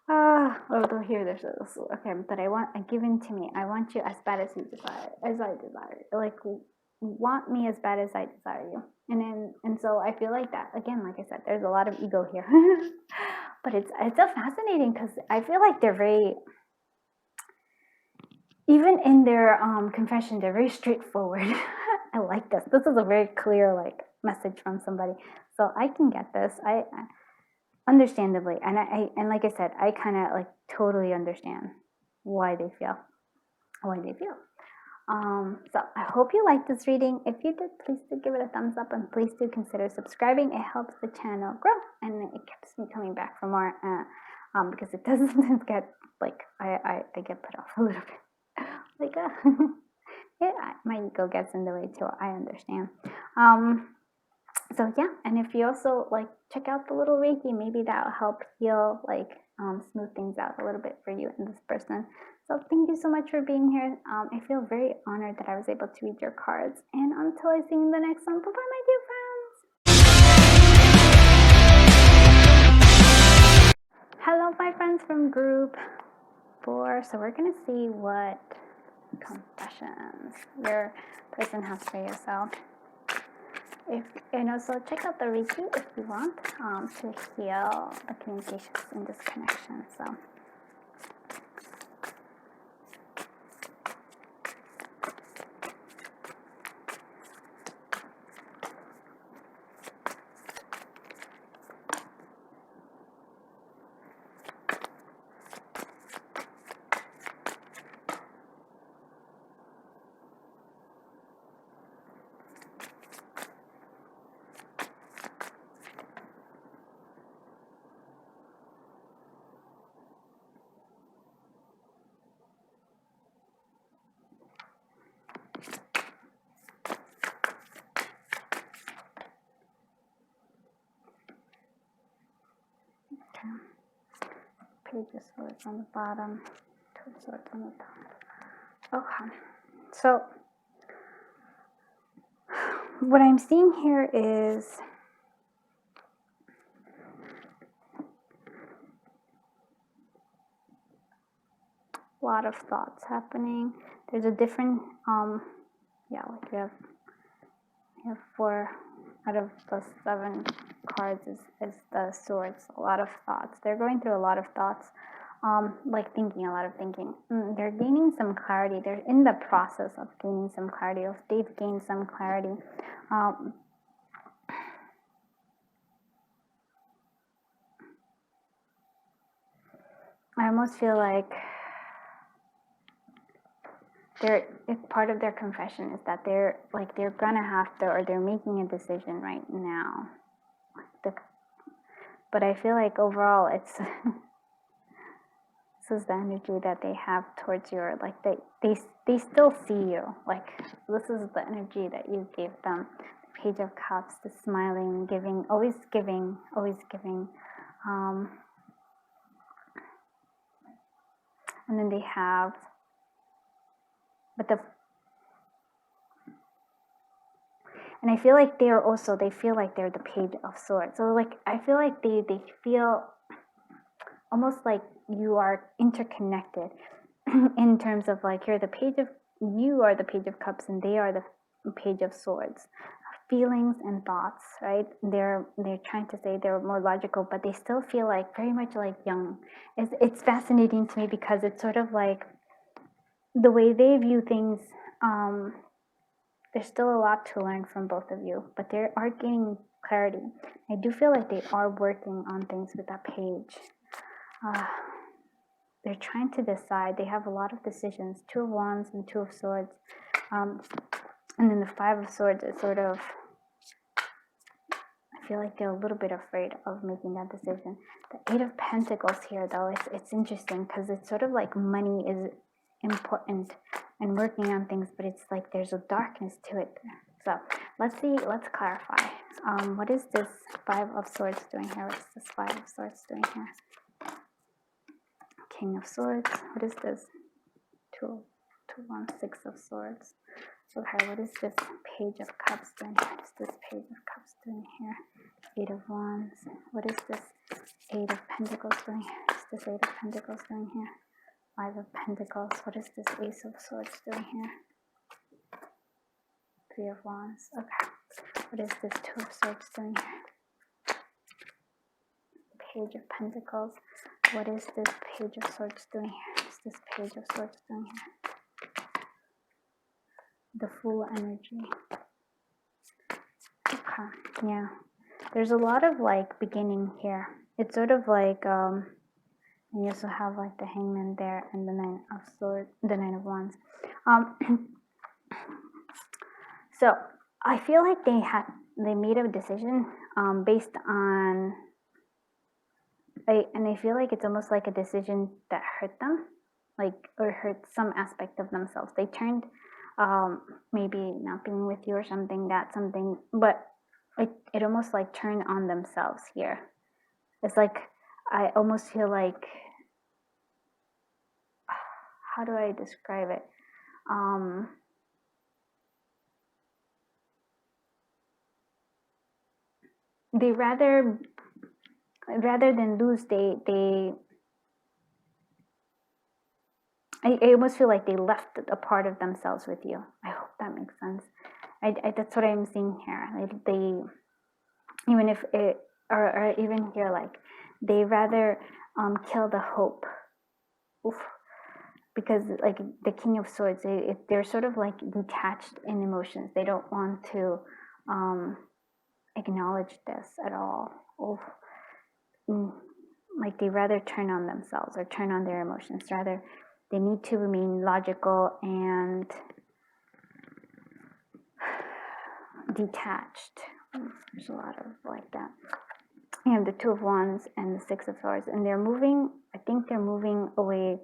Although here there's this, okay, but I given to me. I want you as bad as you desire, as I desire. Like, want me as bad as I desire you. And so I feel like that, again, like I said, there's a lot of ego here. But it's so fascinating because I feel like they're very, even in their confession, they're very straightforward. I like this. This is a very clear like message from somebody. So I can get this. I understandably, and like I said, I kind of like totally understand why they feel. So I hope you liked this reading. If you did, please do give it a thumbs up, and please do consider subscribing. It helps the channel grow, and it keeps me coming back for more, because it does sometimes get like I get put off a little bit. Like my ego gets in the way too. I understand. So yeah, and if you also like check out the little Reiki, maybe that'll help heal, like smooth things out a little bit for you and this person. So thank you so much for being here. I feel very honored that I was able to read your cards. And until I see you in the next one, bye-bye, my dear friends. Hello, my friends from group 4. So we're going to see what confessions your person has for you. So so check out the Reiki if you want to heal the communications in this connection. So. Page of Swords on the bottom, Two of Swords on the top. Okay, so what I'm seeing here is a lot of thoughts happening. There's a different, like we have 4 out of the 7 cards is the Swords. A lot of thoughts. They're going through a lot of thoughts. like thinking, a lot of thinking. They're gaining some clarity. They're in the process of gaining some clarity, or they've gained some clarity. I almost feel like part of their confession is that they're gonna have to, or they're making a decision right now. But I feel like overall it's this is the energy that they have towards you, or like they still see you. Like this is the energy that you gave them. The Page of Cups, the smiling, giving, always giving, always giving. And then they have, and I feel like they feel like they're the Page of Swords. So like I feel like they feel almost like you are interconnected in terms of like you are the Page of Cups and they are the Page of Swords. Feelings and thoughts, right? They're trying to say they're more logical, but they still feel like very much like young. It's fascinating to me because it's sort of like the way they view things. There's still a lot to learn from both of you, but they are gaining clarity. I do feel like they are working on things with that page. They're trying to decide. They have a lot of decisions. 2 of Wands and 2 of Swords. And then the 5 of Swords is sort of, I feel like they're a little bit afraid of making that decision. The 8 of Pentacles here, though, it's interesting because it's sort of like money is important and working on things, but it's like there's a darkness to it. So let's clarify. What is this 5 of Swords doing here? What's this 5 of Swords doing here? King of Swords. What is this? 2, 1, 6 of Swords. Okay, what is this Page of Cups doing here? What is this Page of Cups doing here? 8 of Wands. What is this 8 of Pentacles doing here? What is this 8 of Pentacles doing here? 5 of Pentacles. What is this Ace of Swords doing here? 3 of Wands. Okay. What is this 2 of Swords doing here? Page of Pentacles. What is this Page of Swords doing here? What is this Page of Swords doing here? The Fool energy. Okay. Yeah. There's a lot of like beginning here. It's sort of like and you also have like the Hangman there and the 9 of Swords, the 9 of Wands. So I feel like they made a decision based on, and I feel like it's almost like a decision that hurt them, like, or hurt some aspect of themselves. They turned maybe not being with you or something, but it almost like turned on themselves here. It's like I almost feel like, how do I describe it? They rather than lose, I almost feel like they left a part of themselves with you. I hope that makes sense. That's what I'm seeing here. Like they, even if it, or even here, like they rather kill the hope. Oof. Because like the King of Swords, they're sort of like detached in emotions. They don't want to acknowledge this at all. Oof. Like they rather turn on themselves or turn on their emotions. Rather, they need to remain logical and detached. There's a lot of like that. And the 2 of Wands and the 6 of Swords, and I think they're moving away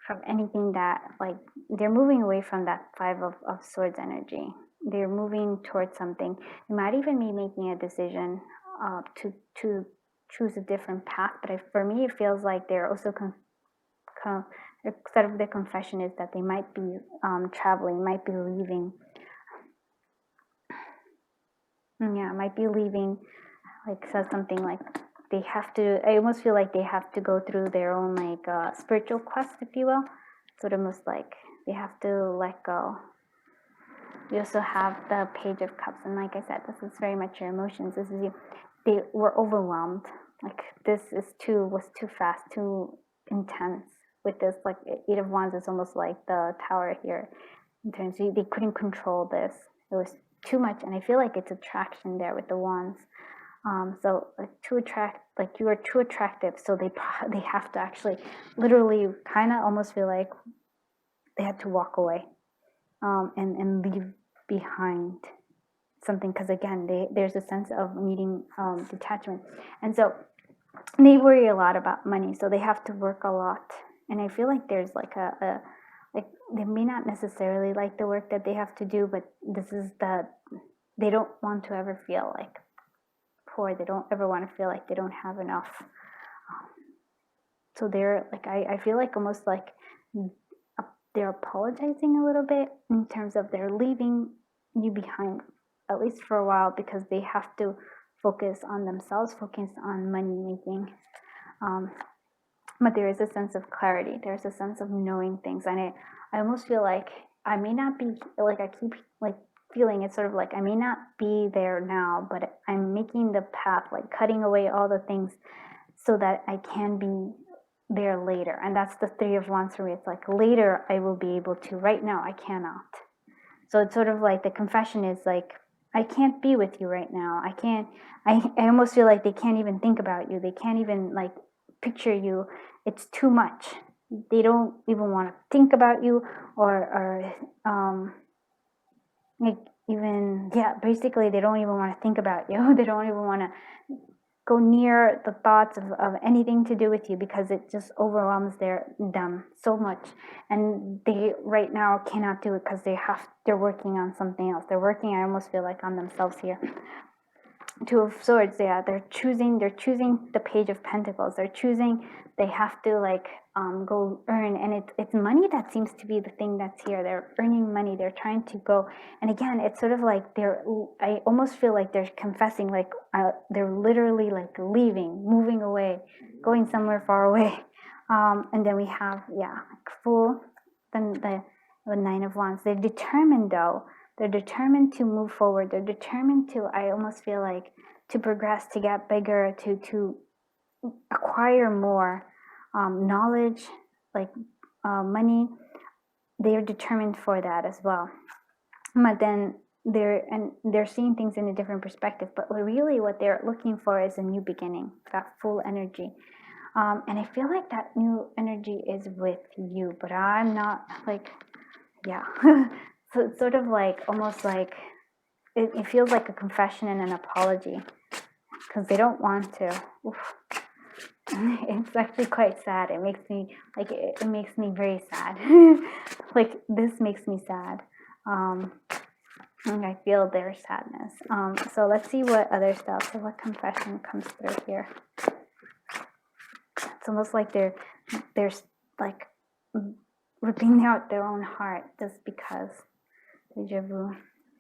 from anything that, like, they're moving away from that 5 of Swords energy. They're moving towards something. They might even be making a decision to choose a different path, but for me it feels like they're also sort of the confession is that they might be traveling, might be leaving. Yeah, might be leaving, like says something like they have to, I almost feel like they have to go through their own like spiritual quest, if you will. So almost like they have to let go. You also have the Page of Cups, and like I said, this is very much your emotions. This is you. They were overwhelmed. Like this was too fast. intense with this, like Eight of Wands is almost like the Tower here. In terms of, they couldn't control this. It was too much, and I feel like it's attraction there with the Wands. So like to attract, like you are too attractive, so they have to actually literally kind of almost feel like they had to walk away, and leave behind something, because again there's a sense of needing detachment, and so they worry a lot about money, so they have to work a lot. And I feel like there's like a like they may not necessarily like the work that they have to do, but this is they don't want to ever feel like poor. They don't ever want to feel like they don't have enough. So they're like, I feel like almost like they're apologizing a little bit in terms of they're leaving you behind, at least for a while, because they have to focus on themselves, focus on money making. But there is a sense of clarity. There's a sense of knowing things. And I almost feel like I may not be, like I keep like feeling it's sort of like I may not be there now, but I'm making the path, like cutting away all the things so that I can be there later. And that's the Three of Wands for me. It's like later I will be able to. Right now I cannot. So it's sort of like the confession is like, I can't be with you right now. I almost feel like they can't even think about you. They can't even like picture you. It's too much. They don't even want to think about you or like even, yeah, basically they don't even want to think about you. They don't even want to go near the thoughts of anything to do with you, because it just overwhelms them so much, and they right now cannot do it because they're working on something else. They're working, I almost feel like, on themselves here. Two of Swords, yeah, they're choosing the Page of Pentacles. They have to like go earn, and it's money that seems to be the thing that's here. They're earning money. They're trying to go, and again, it's sort of like I almost feel like they're confessing, like they're literally like leaving, moving away, going somewhere far away. And then we have then the Nine of Wands. They're determined though. They're determined to move forward. They're determined to, I almost feel like, to progress, to get bigger, to acquire more knowledge, like money. They're determined for that as well. But then they're seeing things in a different perspective. But really what they're looking for is a new beginning, that full energy. And I feel like that new energy is with you, but I'm not like, yeah. So it's sort of like, almost like, it feels like a confession and an apology, because they don't want to. Oof. It's actually quite sad. It makes me, like, it makes me very sad. Like, this makes me sad. And I feel their sadness. So let's see what other stuff, so what confession comes through here. It's almost like they're like ripping out their own heart just because. Deja vu.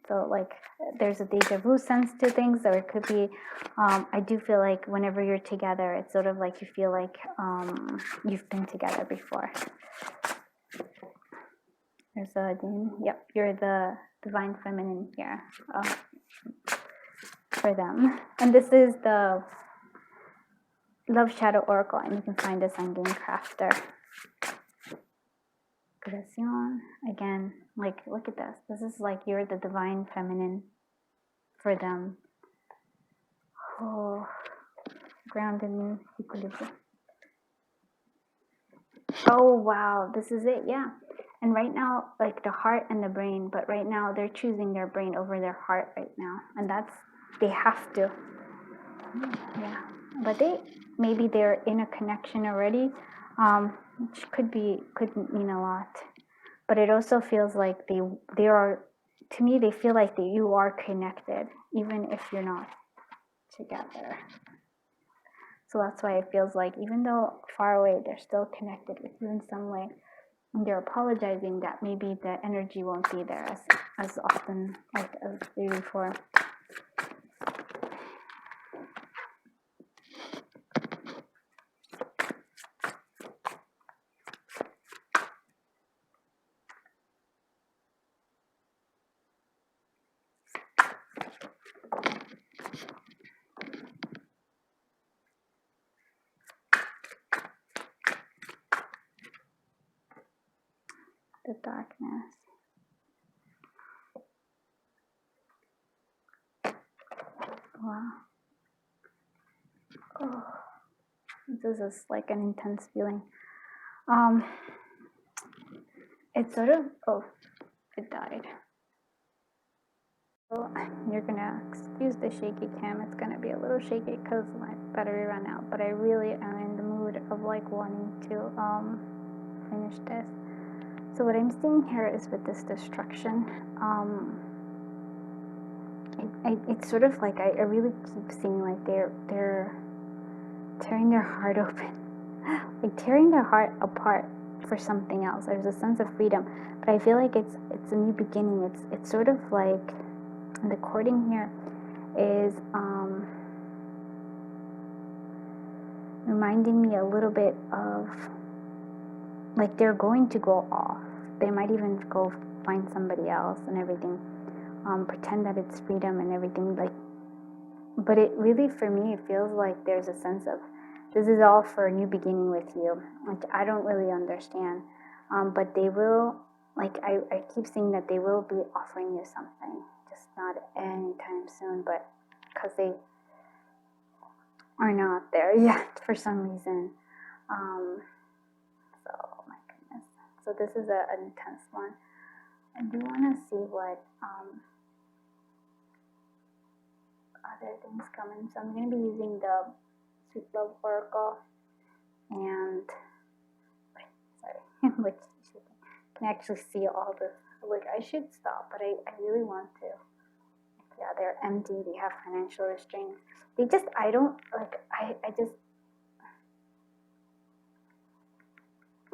So like there's a deja vu sense to things, or it could be, I do feel like whenever you're together, it's sort of like you feel like you've been together before. There's a, yep, you're the divine feminine here for them. And this is the Love Shadow Oracle, and you can find this on Game Crafter. Again, like, look at this. This is like you're the divine feminine for them. Oh, grounded in equilibrium. Oh, wow. This is it. Yeah. And right now, like the heart and the brain, but right now they're choosing their brain over their heart right now. And they have to. Yeah. But maybe they're in a connection already, which could mean a lot. But it also feels like they are, to me, they feel like you are connected, even if you're not together. So that's why it feels like, even though far away, they're still connected with you in some way. And they're apologizing that maybe the energy won't be there as often like as before. darkness. Wow. Oh, this is like an intense feeling. It's sort of, oh, it died. So you're gonna excuse the shaky cam. It's gonna be a little shaky because my battery ran out, but I really am in the mood of like wanting to finish this. So what I'm seeing here is with this destruction, it's sort of like I really keep seeing like they're tearing their heart open, like tearing their heart apart for something else. There's a sense of freedom, but I feel like it's a new beginning. It's sort of like the courting here is reminding me a little bit of like they're going to go off. They might even go find somebody else and everything. Pretend that it's freedom and everything, like, but it really, for me, it feels like there's a sense of this is all for a new beginning with you, which I don't really understand, but they will, like, I keep seeing that they will be offering you something, just not anytime soon, but because they are not there yet for some reason. So, oh my goodness. So this is an intense one. I do want to see what other things coming. So I'm going to be using the Sweet Love Oracle, and sorry, which you can actually see all this. Like, I should stop, but I really want to. Yeah, they're empty. They have financial restraints. They just, I don't, like, I just,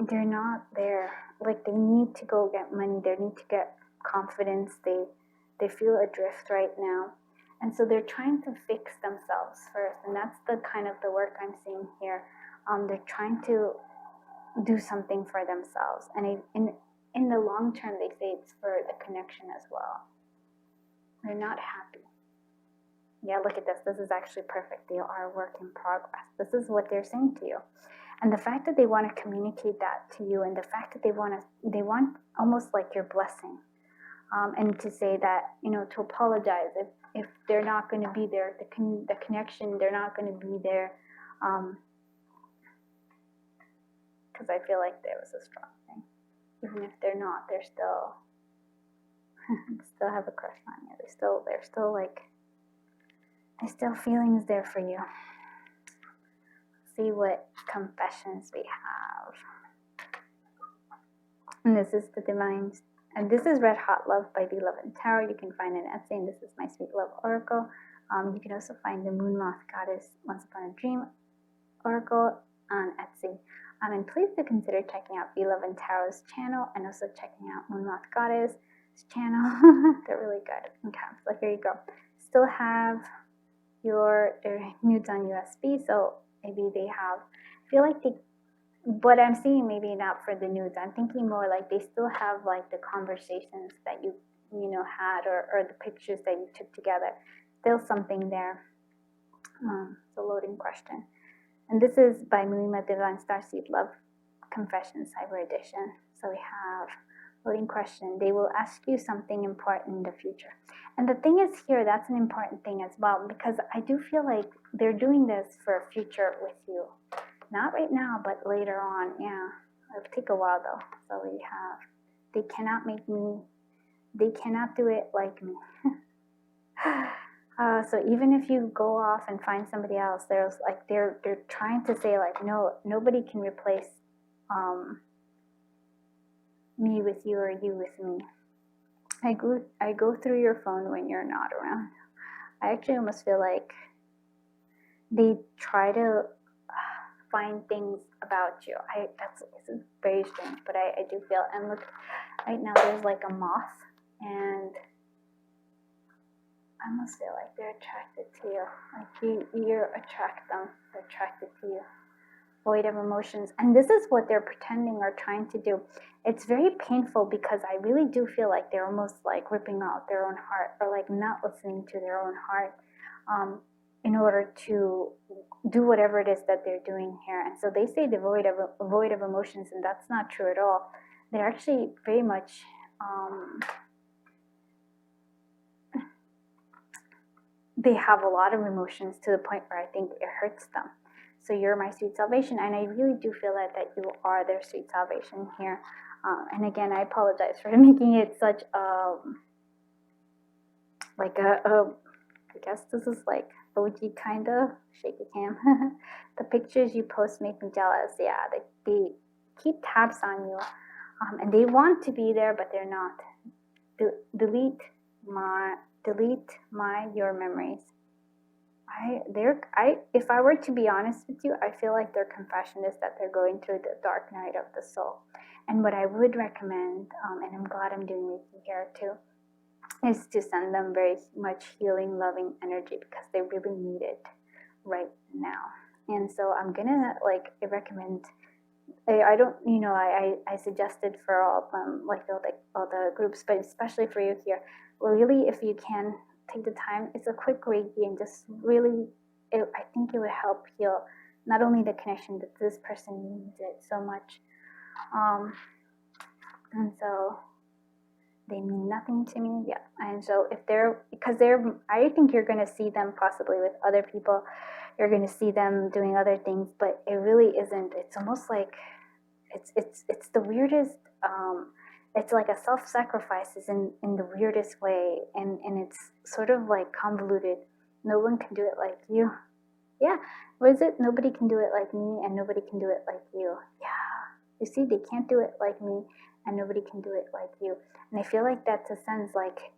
they're not there. Like, they need to go get money. They need to get confidence. They feel adrift right now. And so they're trying to fix themselves first. And that's the kind of the work I'm seeing here. They're trying to do something for themselves. And in the long term, they say it's for the connection as well. They're not happy. Yeah, look at this. This is actually perfect. They are a work in progress. This is what they're saying to you. And the fact that they want to communicate that to you, and the fact that they want almost like your blessing, and to say that, you know, to apologize if they're not going to be there, the connection, they're not going to be there, because I feel like there was a strong thing. Even if they're not, they're still still have a crush on you. They're still like, there's still feelings there for you. See what confessions we have. And this is the divine, and this is Red Hot Love by Beloved Tarot. You can find an Etsy, and this is my Sweet Love Oracle. You can also find the Moon Moth Goddess Once Upon a Dream Oracle on Etsy. And please do consider checking out Beloved Tarot's channel, and also checking out Moon Moth Goddess' channel. They're really good. Okay, so here you go. Still have your nudes on USB, so maybe they have, I feel like what I'm seeing, maybe not for the nudes, I'm thinking more like they still have like the conversations that you know had, or the pictures that you took together. Still something there. It's a loading question. And this is by Mulima Divine Starseed Love Confession Cyber Edition. So we have loading question. They will ask you something important in the future. And the thing is here, that's an important thing as well, because I do feel like they're doing this for a future with you. Not right now, but later on. Yeah, it'll take a while though. So we have, they cannot make me, they cannot do it like me. So even if you go off and find somebody else, there's like, they're trying to say like, no, nobody can replace me with you, or you with me. I go through your phone when you're not around. I actually almost feel like they try to find things about you. It's very strange, but I do feel, and look, right now there's like a moth, and I almost feel like they're attracted to you. Like you attract them, they're attracted to you. Void of emotions. And this is what they're pretending or trying to do. It's very painful, because I really do feel like they're almost like ripping out their own heart, or like not listening to their own heart, in order to do whatever it is that they're doing here. And so they say devoid of emotions, and that's not true at all. they're actually very much they have a lot of emotions to the point where I think it hurts them. So you're my sweet salvation, and I really do feel that you are their sweet salvation here. And again, I apologize for making it such like I guess this is like OG kind of shake a cam. The pictures you post make me jealous. Yeah, they keep tabs on you, and they want to be there, but they're not. Delete your memories. If I were to be honest with you, I feel like their confession is that they're going through the dark night of the soul. And what I would recommend, and I'm glad I'm doing Reiki here too, is to send them very much healing, loving energy, because they really need it right now. And so I'm gonna recommend. I don't, I suggested for all of them, like all the groups, but especially for you here, really, if you can take the time, it's a quick Reiki, and just really, I think it would help heal not only the connection, but this person needs it so much. And so they mean nothing to me. Yeah. And so I think you're going to see them possibly with other people. You're going to see them doing other things, but it really isn't. It's almost like it's the weirdest. It's like a self-sacrifice is in the weirdest way, and it's sort of like convoluted. No one can do it like you. Yeah. What is it? Nobody can do it like me, and nobody can do it like you. Yeah. You see, they can't do it like me, and nobody can do it like you. And I feel like that's a sense like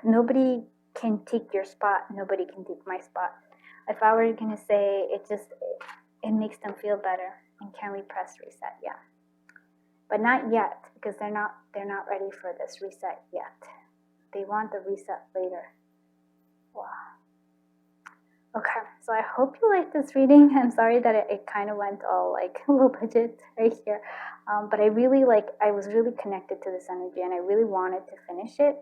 nobody can take your spot, nobody can take my spot. If I were gonna say it makes them feel better, and can we press reset? Yeah. But not yet, because they're not ready for this reset yet. They want the reset later. Wow. Okay, so I hope you like this reading. I'm sorry that it kind of went all like low budget right here, but I was really connected to this energy, and I really wanted to finish it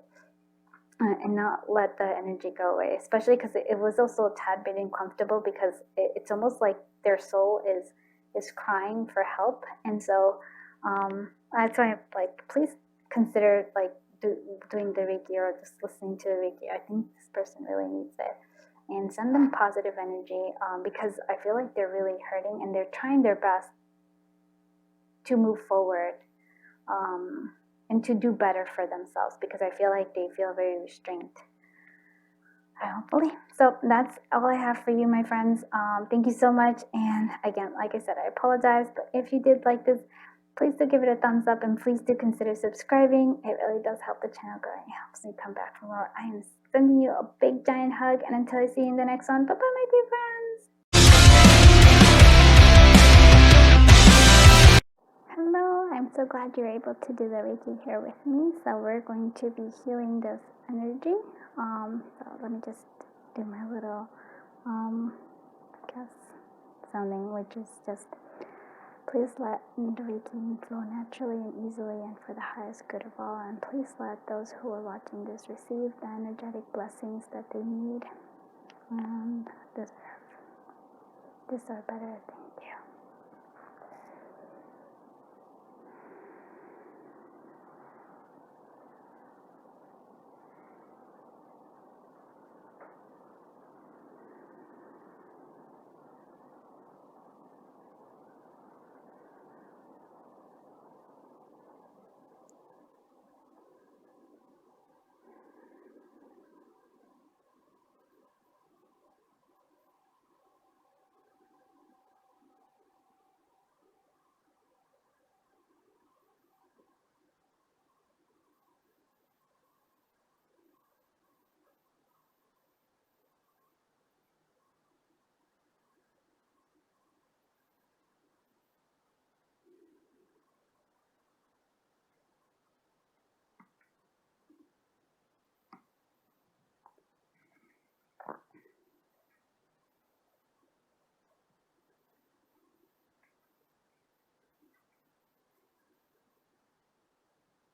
and not let the energy go away, especially because it was also a tad bit uncomfortable, because it's almost like their soul is crying for help. And so that's why please consider doing the Reiki, or just listening to the Reiki. I think this person really needs it. And send them positive energy, because I feel like they're really hurting, and they're trying their best to move forward and to do better for themselves, because I feel like they feel very restrained. Hopefully. So that's all I have for you, my friends. Thank you so much. And again, like I said, I apologize, but if you did like this, please do give it a thumbs up, and please do consider subscribing. It really does help the channel grow, and it helps me come back for more. I am sending you a big giant hug, and until I see you in the next one, bye bye, my dear friends. Hello, I'm so glad you're able to do the Reiki here with me. So we're going to be healing this energy. So let me just do my little sounding, which is just, please let the Reiki flow naturally and easily and for the highest good of all. And please let those who are watching this receive the energetic blessings that they need and deserve. Deserve better. Thank you.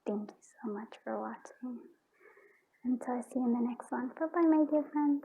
Thank you so much for watching. Until I see you in the next one. Bye bye, my dear friends.